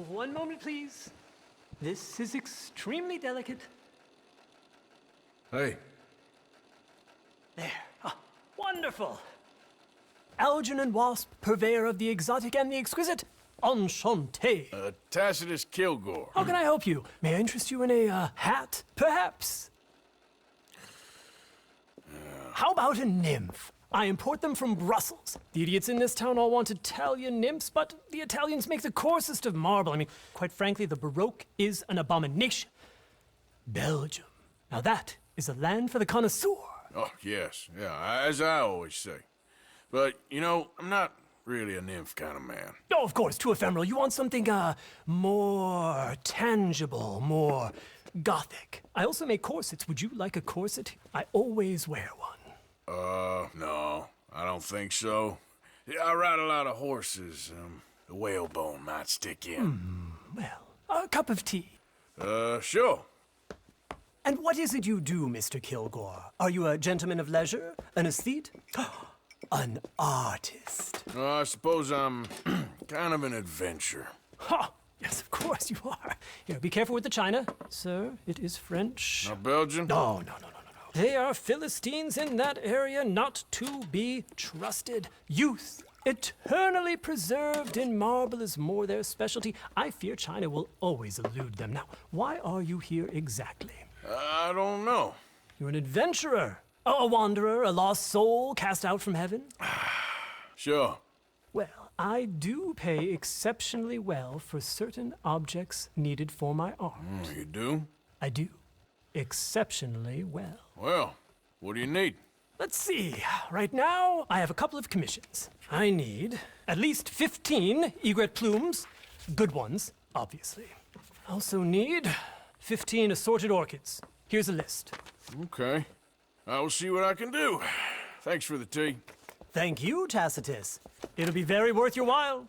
One moment, please. This is extremely delicate. Hey. There. Ah, wonderful. Algernon Wasp, purveyor of the exotic and the exquisite. Enchanté. Tacitus Kilgore. How can I help you? May I interest you in a hat, perhaps? How about a nymph? I import them from Brussels. The idiots in this town all want Italian nymphs, but the Italians make the coarsest of marble. I mean, quite frankly, the Baroque is an abomination. Belgium. Now that is a land for the connoisseur. Oh, yes. Yeah, as I always say. But, you know, I'm not really a nymph kind of man. Oh, of course, too ephemeral. You want something, more tangible, more gothic. I also make corsets. Would you like a corset? I always wear one. No, I don't think so. Yeah, I ride a lot of horses. The whalebone might stick in. Well, a cup of tea. Sure. And what is it you do, Mr. Kilgore? Are you a gentleman of leisure? An aesthete? An artist? I suppose I'm kind of an adventurer. Ha! Yes, of course you are. Here, be careful with the china. Sir, it is French. Not Belgian? No. They are Philistines in that area, not to be trusted. Youth, eternally preserved in marble, is more their specialty. I fear China will always elude them. Now, why are you here exactly? I don't know. You're an adventurer, a wanderer, a lost soul cast out from heaven? Sure. Well, I do pay exceptionally well for certain objects needed for my art. You do? I do. Exceptionally well. Well, what do you need? Let's see. Right now, I have a couple of commissions. I need at least 15 egret plumes. Good ones, obviously. I also need 15 assorted orchids. Here's a list. Okay. I will see what I can do. Thanks for the tea. Thank you, Tacitus. It'll be very worth your while.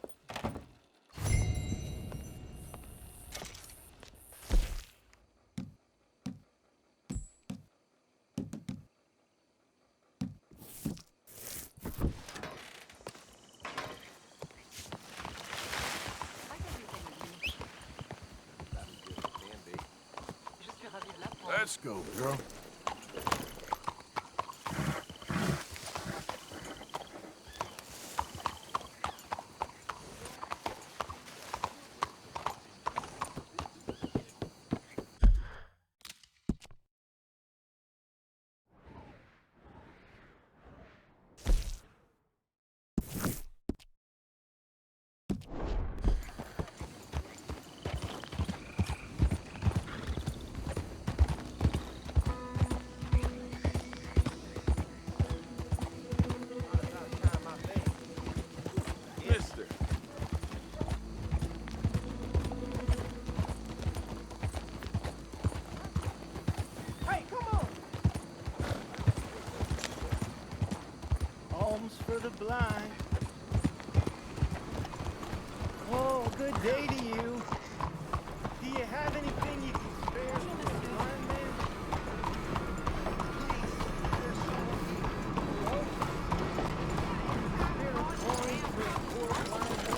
Let's go, girl. For the blind. Oh, good day to you. Do you have anything you can spare for the blind man? Please, there's someone spare a coin for a poor blind man.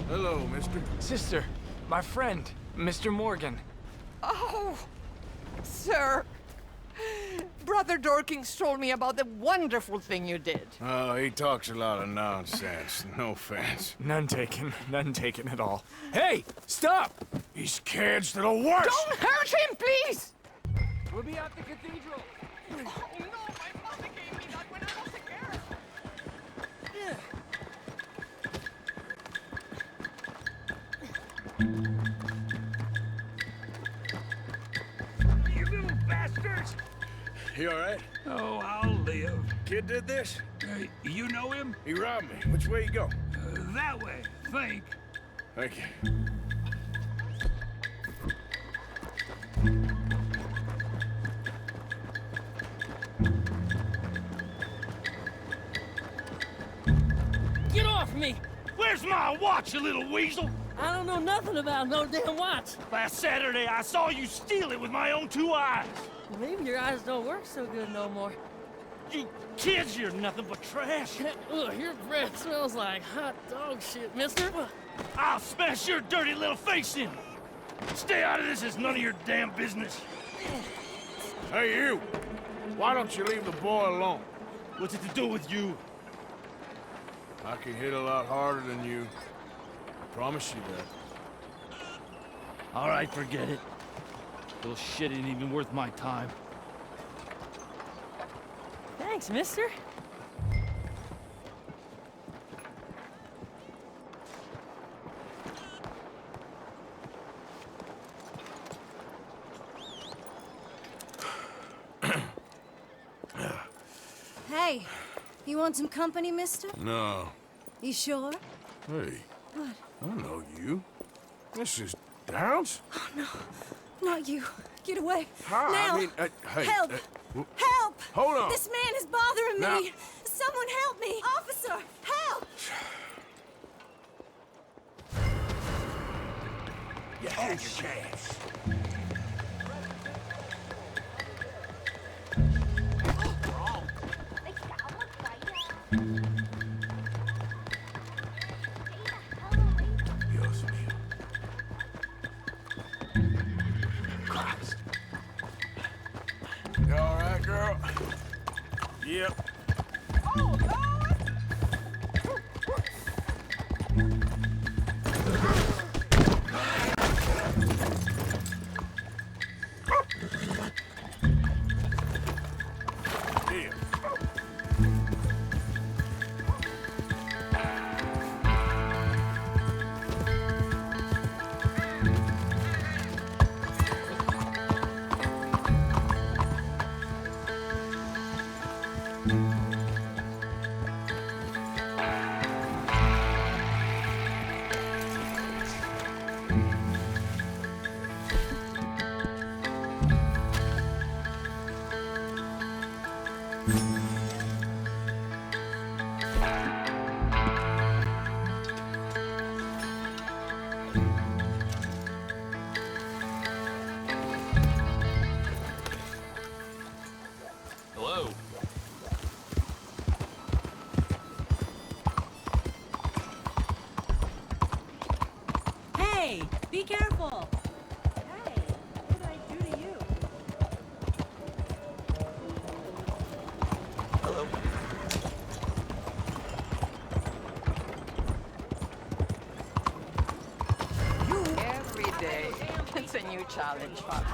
Hello, mister. Sister, my friend, Mr. Morgan. Oh, sir. Brother Dorkins told me about the wonderful thing you did. Oh, he talks a lot of nonsense. No offense. None taken at all. Hey, stop! These kids, they're the worst! Don't hurt him, please! We'll be at the cathedral. Oh, no, my mother gave me that when I was a girl. You little bastards! You all right? Oh, I'll live. Kid did this? You know him? He robbed me. Which way you go? That way, think. Thank you. Get off me! Where's my watch, you little weasel? I don't know nothing about no damn watch. Last Saturday, I saw you steal it with my own 2 eyes. Maybe your eyes don't work so good no more. You kids, you're nothing but trash. Ugh, your breath smells like hot dog shit, mister. I'll smash your dirty little face in. Stay out of this, it's none of your damn business. Hey, you! Why don't you leave the boy alone? What's it to do with you? I can hit a lot harder than you. I promise you that. All right, forget it. Little shit ain't even worth my time. Thanks, mister. Hey, you want some company, mister? No. You sure? Hey, What? I don't know you. This is Downs? Oh, no. Not you. Get away. Hi, Now. I mean, hey. Help! Help! Hold on. This man is bothering Now- me. Someone help me. Officer, help! You had your chance. Dios mío. Christ. You all right, girl? Yep. Here. Hello. Hey, be careful. Hey, what did I do to you? Hello. Every day, it's a new challenge, Pop.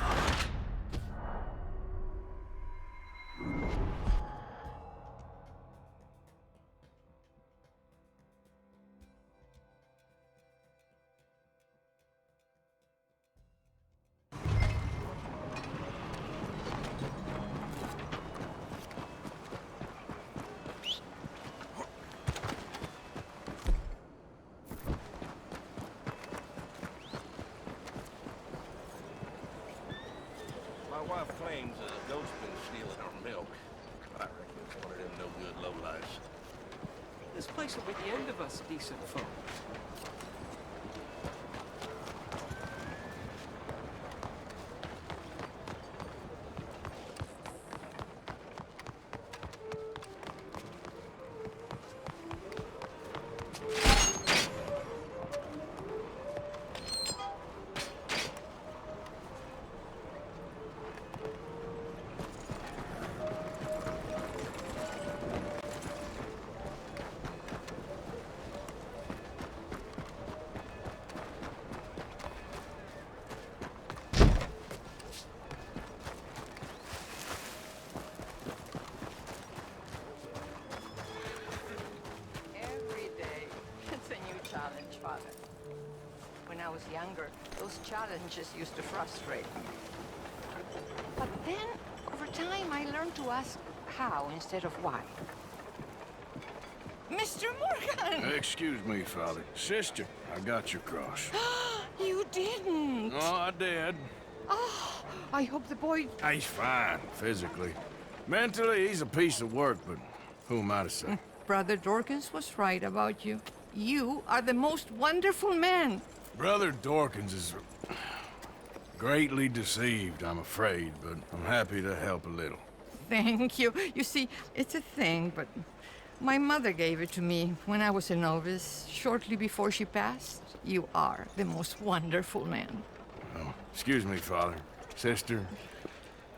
My wife claims a goat's been stealing her milk. I reckon it's one of them no-good lowlifes. This place will be the end of us, decent folk. I was younger, those challenges used to frustrate me. But then, over time, I learned to ask how instead of why. Mr. Morgan! Excuse me, Father. Sister, I got your cross. You didn't! Oh, I did. Oh, I hope the boy... He's fine, physically. Mentally, he's a piece of work, but who am I to say? Brother Dorkins was right about you. You are the most wonderful man. Brother Dorkins is greatly deceived, I'm afraid, but I'm happy to help a little. Thank you. You see, it's a thing, but my mother gave it to me when I was a novice, shortly before she passed. You are the most wonderful man. Oh, excuse me, Father. Sister,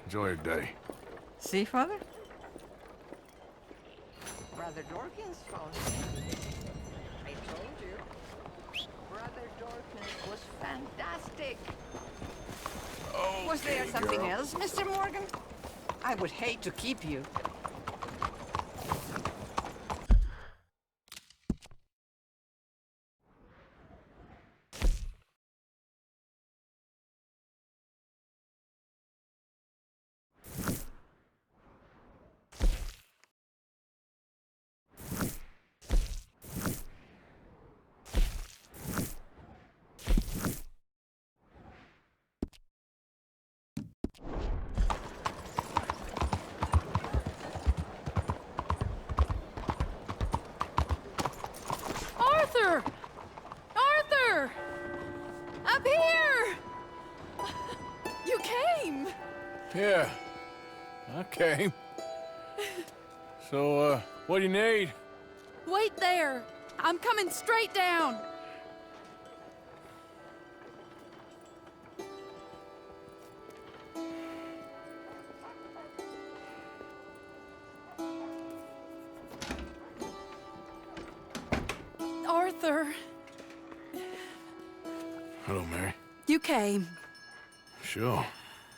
enjoy your day. See, Father? Brother Dorkins found me. I told you. Brother Dorkins was fantastic. Was there something else, Mr. Morgan? I would hate to keep you. Arthur! Arthur! Up here! You came! Yeah, I came. So, what do you need? Wait there! I'm coming straight down! Arthur, Hello, Mary. you came. Sure.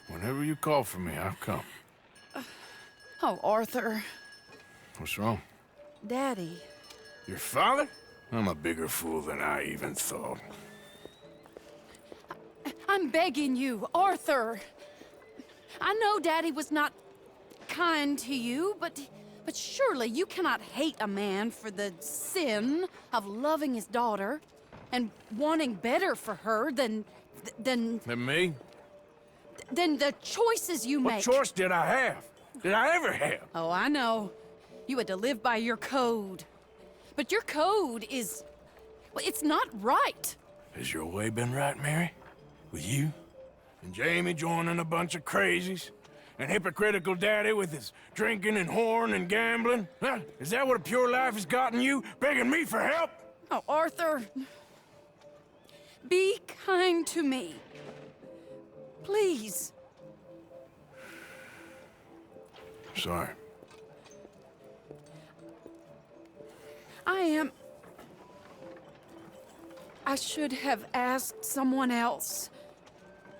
Whenever you call for me, I'll come. Oh, Arthur. What's wrong? Daddy. Your father? I'm a bigger fool than I even thought. I'm begging you, Arthur. I know Daddy was not kind to you, but surely you cannot hate a man for the sin of loving his daughter and wanting better for her than And me? than the choices you make. What choice did I have? Did I ever have? Oh, I know. You had to live by your code. But your code is... well, it's not right. Has your way been right, Mary? With you? And Jamie joining a bunch of crazies? And hypocritical daddy with his drinking and whoring and gambling? Huh? Is that what a pure life has gotten you? Begging me for help? Oh, Arthur. Be kind to me. Please. Sorry. I should have asked someone else.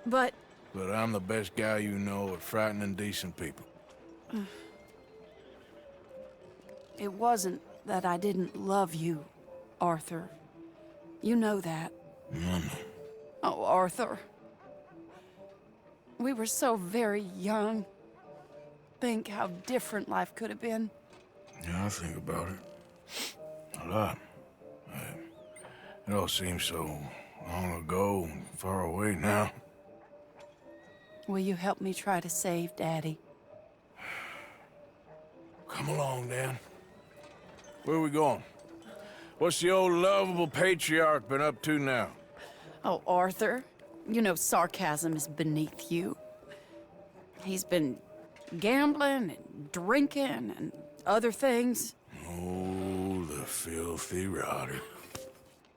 But I'm the best guy you know at frightening decent people. it wasn't that I didn't love you, Arthur. You know that. Oh, Arthur. We were so very young. Think how different life could have been. Yeah, I think about it. A lot. It all seems so long ago and far away now. Will you help me try to save Daddy? Come along, Dan. Where are we going? What's the old lovable patriarch been up to now? Oh, Arthur, you know sarcasm is beneath you. He's been gambling and drinking and other things. Oh, the filthy rotter.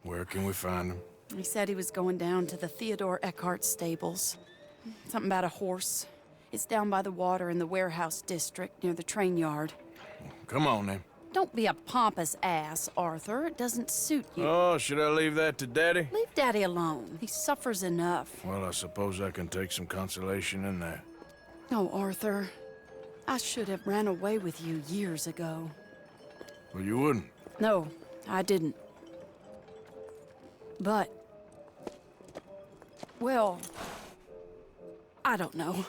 Where can we find him? He said he was going down to the Theodore Eckhart stables. Something about a horse. It's down by the water in the warehouse district near the train yard. Come on, then. Don't be a pompous ass, Arthur. It doesn't suit you. Oh, should I leave that to Daddy? Leave Daddy alone. He suffers enough. Well, I suppose I can take some consolation in that. Oh, Arthur. I should have ran away with you years ago. Well, you wouldn't. No, I didn't. But Well, I don't know.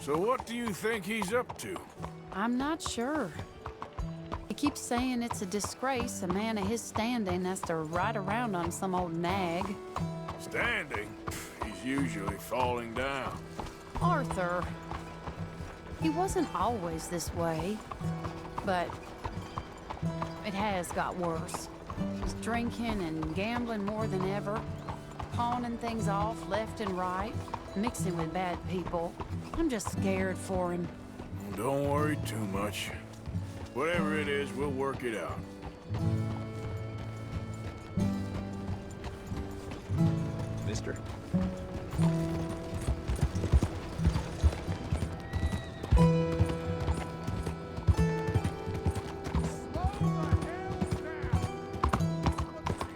So what do you think he's up to? I'm not sure. He keeps saying it's a disgrace a man of his standing has to ride around on some old nag. Standing? He's usually falling down. Arthur. He wasn't always this way, but it has got worse. He's drinking and gambling more than ever, pawning things off left and right, mixing with bad people. I'm just scared for him. Don't worry too much. Whatever it is, we'll work it out. Mister.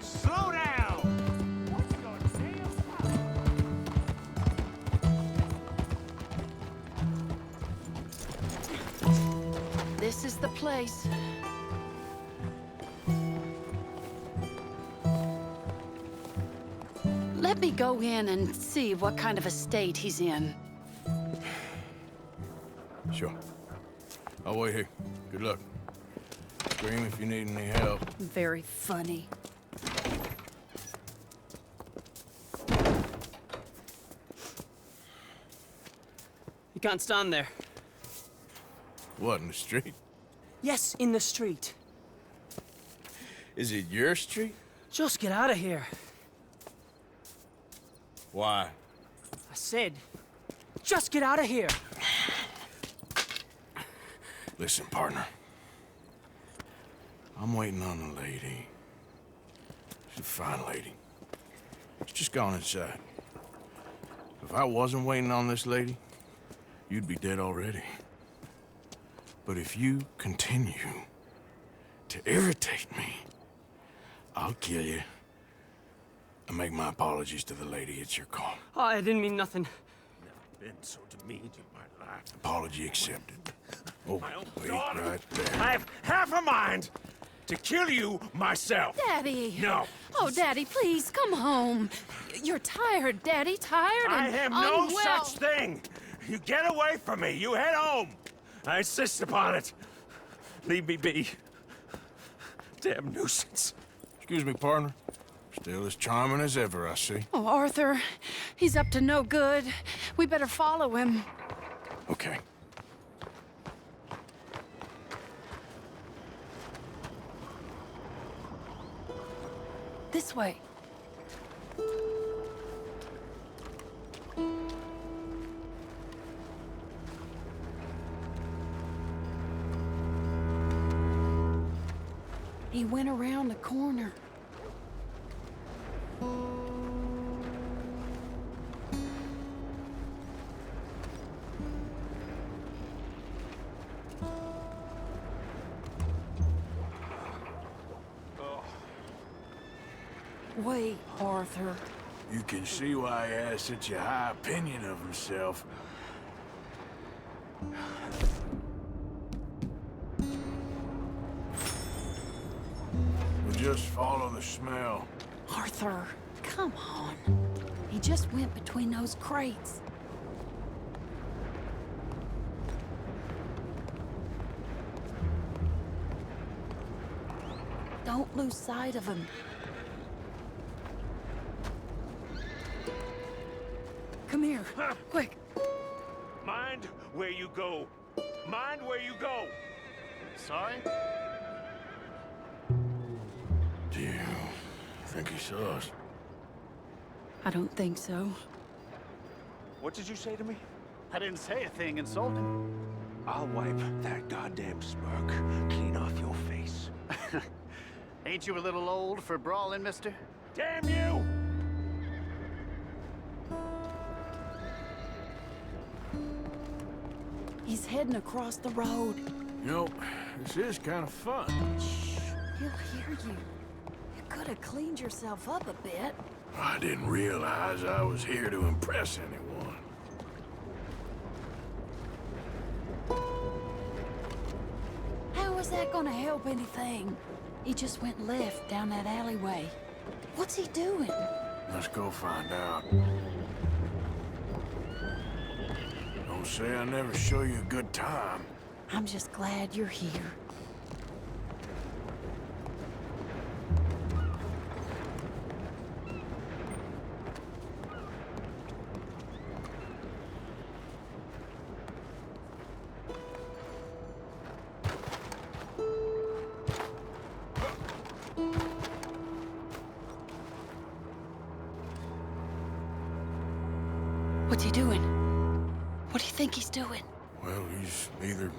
Slow down! This is the place. Let me go in and see what kind of a state he's in. Sure. I'll wait here. Good luck. Scream if you need any help. Very funny. You can't stand there. What, in the street? Yes, in the street. Is it your street? Just get out of here. Why? I said, just get out of here. Listen, partner. I'm waiting on a lady. She's a fine lady. She's just gone inside. If I wasn't waiting on this lady, you'd be dead already. But if you continue to irritate me, I'll kill you. And make my apologies to the lady. It's your call. Oh, I didn't mean nothing. Never been so demeaned in my life. Apology accepted. Oh, wait right there. I have half a mind to kill you myself. Daddy! No. Oh, Daddy, please, come home. You're tired, Daddy, tired I and have no unwell. such thing. You get away from me. You head home. I insist upon it. Leave me be. Damn nuisance. Excuse me, partner. Still as charming as ever, I see. Oh, Arthur, he's up to no good. We better follow him. Okay. This way. He went around the corner. Wait, Arthur. You can see why he has such a high opinion of himself. We'll just follow the smell. Arthur, come on. He just went between those crates. Don't lose sight of him. Come here, quick. Mind where you go. Mind where you go. Sorry? Do you think he saw us? I don't think so. What did you say to me? I didn't say a thing insulting. I'll wipe that goddamn smirk clean off your face. Ain't you a little old for brawling, mister? Damn you! He's heading across the road. You know, this is kind of fun. Shh, he'll hear you. You could have cleaned yourself up a bit. I didn't realize I was here to impress anyone. How's that gonna help anything? He just went left down that alleyway. What's he doing? Let's go find out. Don't say I never show you a good time. I'm just glad you're here. What's he doing? What do you think he's doing? Well, he's either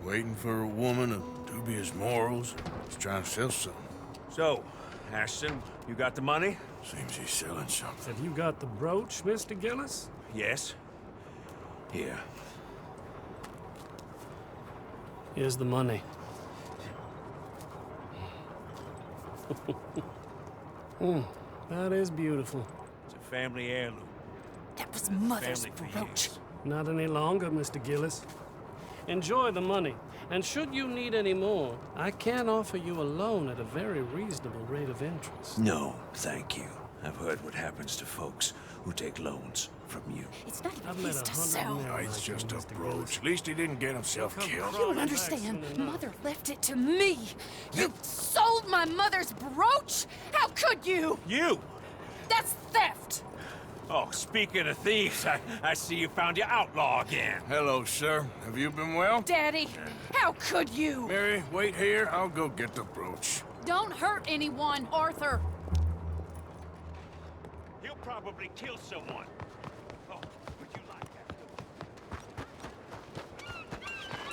waiting for a woman of dubious morals, or he's trying to sell something. So, Ashton, you got the money? Seems he's selling something. Have you got the brooch, Mr. Gillis? Yes. Here. Here's the money. That is beautiful. It's a family heirloom. That was Mother's Family for brooch. years. Not any longer, Mr. Gillis. Enjoy the money. And should you need any more, I can offer you a loan at a very reasonable rate of interest. No, thank you. I've heard what happens to folks who take loans from you. It's not I've even met his to 100 sell. men No, it's like just you, a Mr. brooch. Gillis. At least he didn't get himself killed. You don't understand. Back soon enough. Mother left it to me. You sold my mother's brooch? How could you? You! That's theft. Oh, speaking of thieves, I see you found your outlaw again. Hello, sir. Have you been well? Daddy, how could you? Mary, wait here. I'll go get the brooch. Don't hurt anyone, Arthur. He'll probably kill someone. Oh, would you like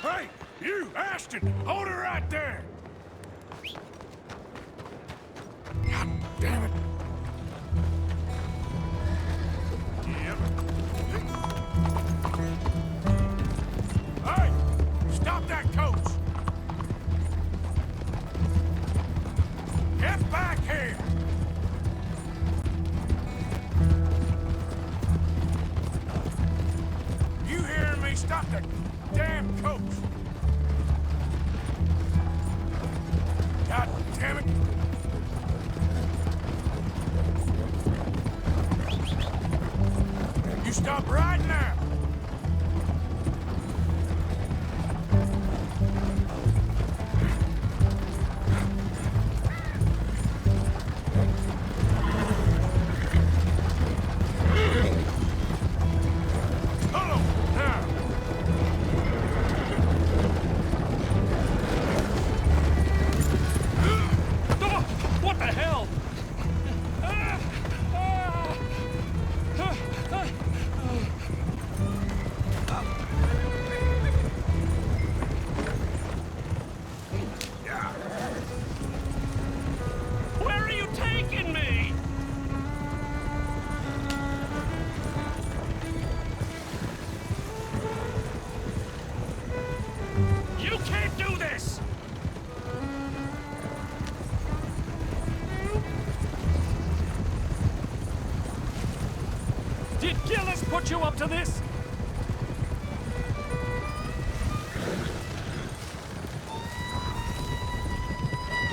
that? Hey, you, Ashton! Hold her right there! God damn it. Yep. Hey! Stop that coach! Get back here! You hearing me? Stop that damn coach! God damn it! You stop right now! Hello, now! What the hell? Where are you taking me? You can't do this! Did Gillis put you up to this?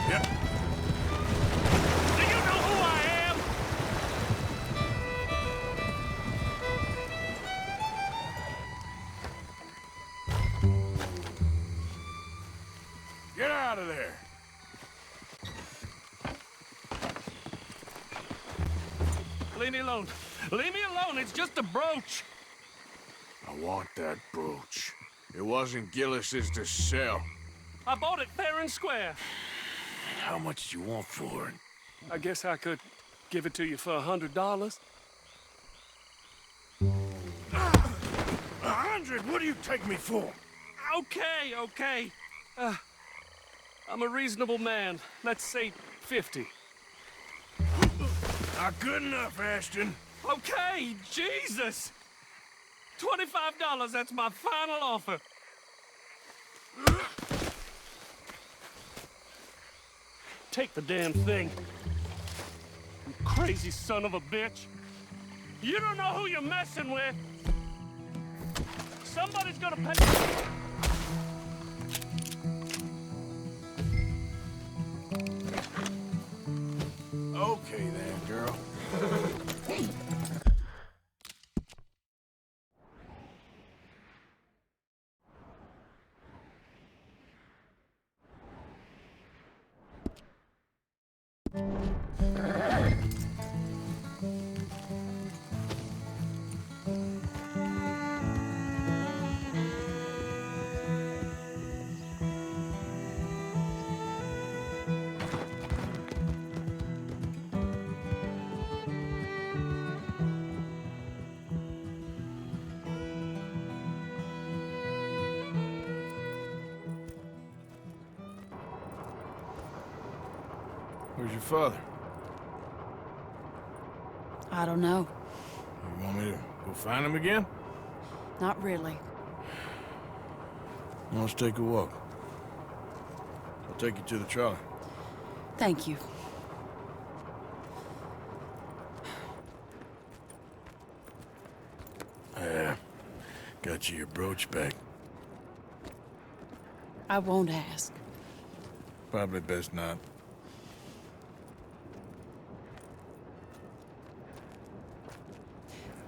Yeah. Do you know who I am? Get out of there! Leave me alone. Leave me alone. It's just a brooch. I want that brooch. It wasn't Gillis's to sell. I bought it fair and square. How much do you want for it? I guess I could give it to you for $100. 100? What do you take me for? Okay, okay. I'm a reasonable man. Let's say 50. Not good enough, Ashton. Okay, Jesus! $25, that's my final offer. Take the damn thing. You crazy son of a bitch. You don't know who you're messing with. Somebody's gonna pay. Where's your father? I don't know. You want me to go find him again? Not really. Well, let's take a walk. I'll take you to the trolley. Thank you. Yeah. Got you your brooch back. I won't ask. Probably best not.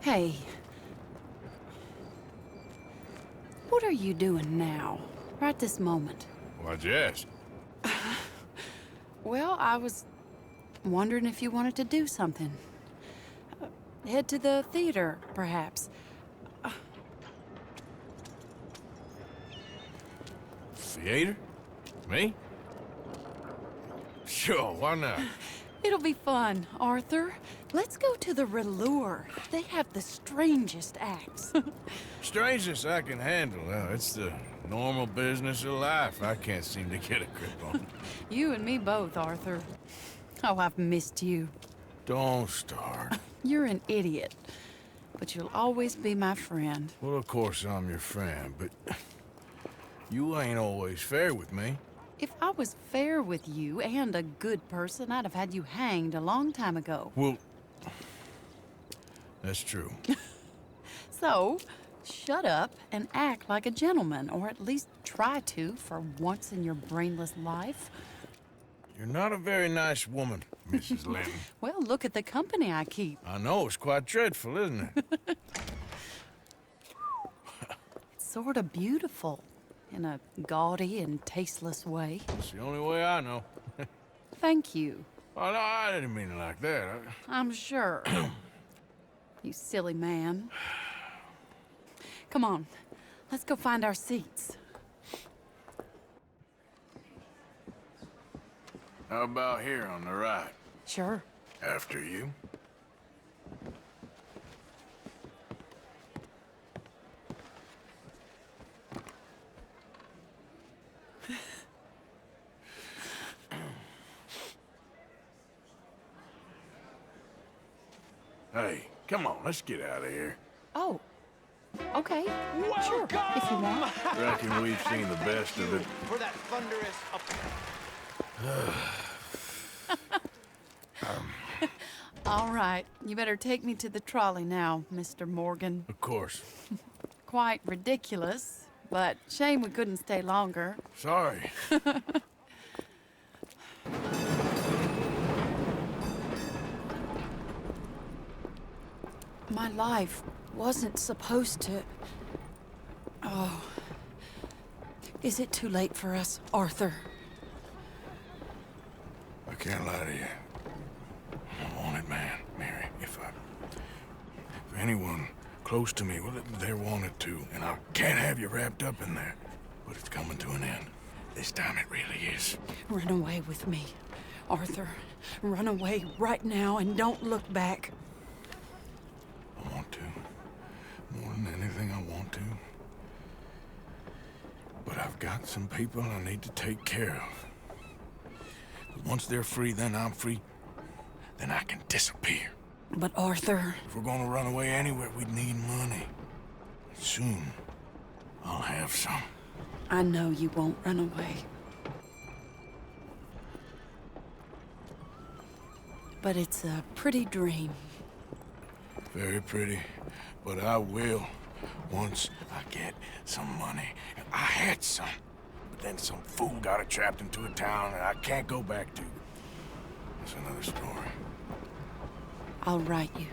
Hey. What are you doing now? Right this moment? Why'd you ask? Well, I was wondering if you wanted to do something. Head to the theater, perhaps. Theater? Me? Sure, why not? It'll be fun, Arthur. Let's go to the Relure. They have the strangest acts. Strangeness I can handle. It's the normal business of life. I can't seem to get a grip on. You and me both, Arthur. Oh, I've missed you. Don't start. You're an idiot, but you'll always be my friend. Well, of course I'm your friend, but you ain't always fair with me. If I was fair with you and a good person, I'd have had you hanged a long time ago. Well, that's true. So, shut up and act like a gentleman, or at least try to for once in your brainless life. You're not a very nice woman, Mrs. Linton. Well, look at the company I keep. I know, it's quite dreadful, isn't it? It's sort of beautiful, in a gaudy and tasteless way. It's the only way I know. Thank you. Oh, no, I didn't mean it like that. I'm sure. You silly man. Come on, let's go find our seats. How about here on the right? Sure. After you. Hey, come on, let's get out of here. Oh, okay. Sure, if you want. Reckon we've seen the best of it. For that thunderous All right, you better take me to the trolley now, Mr. Morgan. Of course. Quite ridiculous, but shame we couldn't stay longer. Sorry. My life wasn't supposed to... Oh. Is it too late for us, Arthur? I can't lie to you. I'm a wanted man, Mary. If anyone close to me, well, they're wanted too. And I can't have you wrapped up in there. But it's coming to an end. This time it really is. Run away with me, Arthur. Run away right now and don't look back. I want to. More than anything, I want to. But I've got some people I need to take care of. But once they're free, then I'm free. Then I can disappear. But Arthur... If we're gonna run away anywhere, we'd need money. Soon, I'll have some. I know you won't run away. But it's a pretty dream. Very pretty, but I will once I get some money. I had some, but then some fool got it trapped into a town that I can't go back to. That's another story. I'll write you.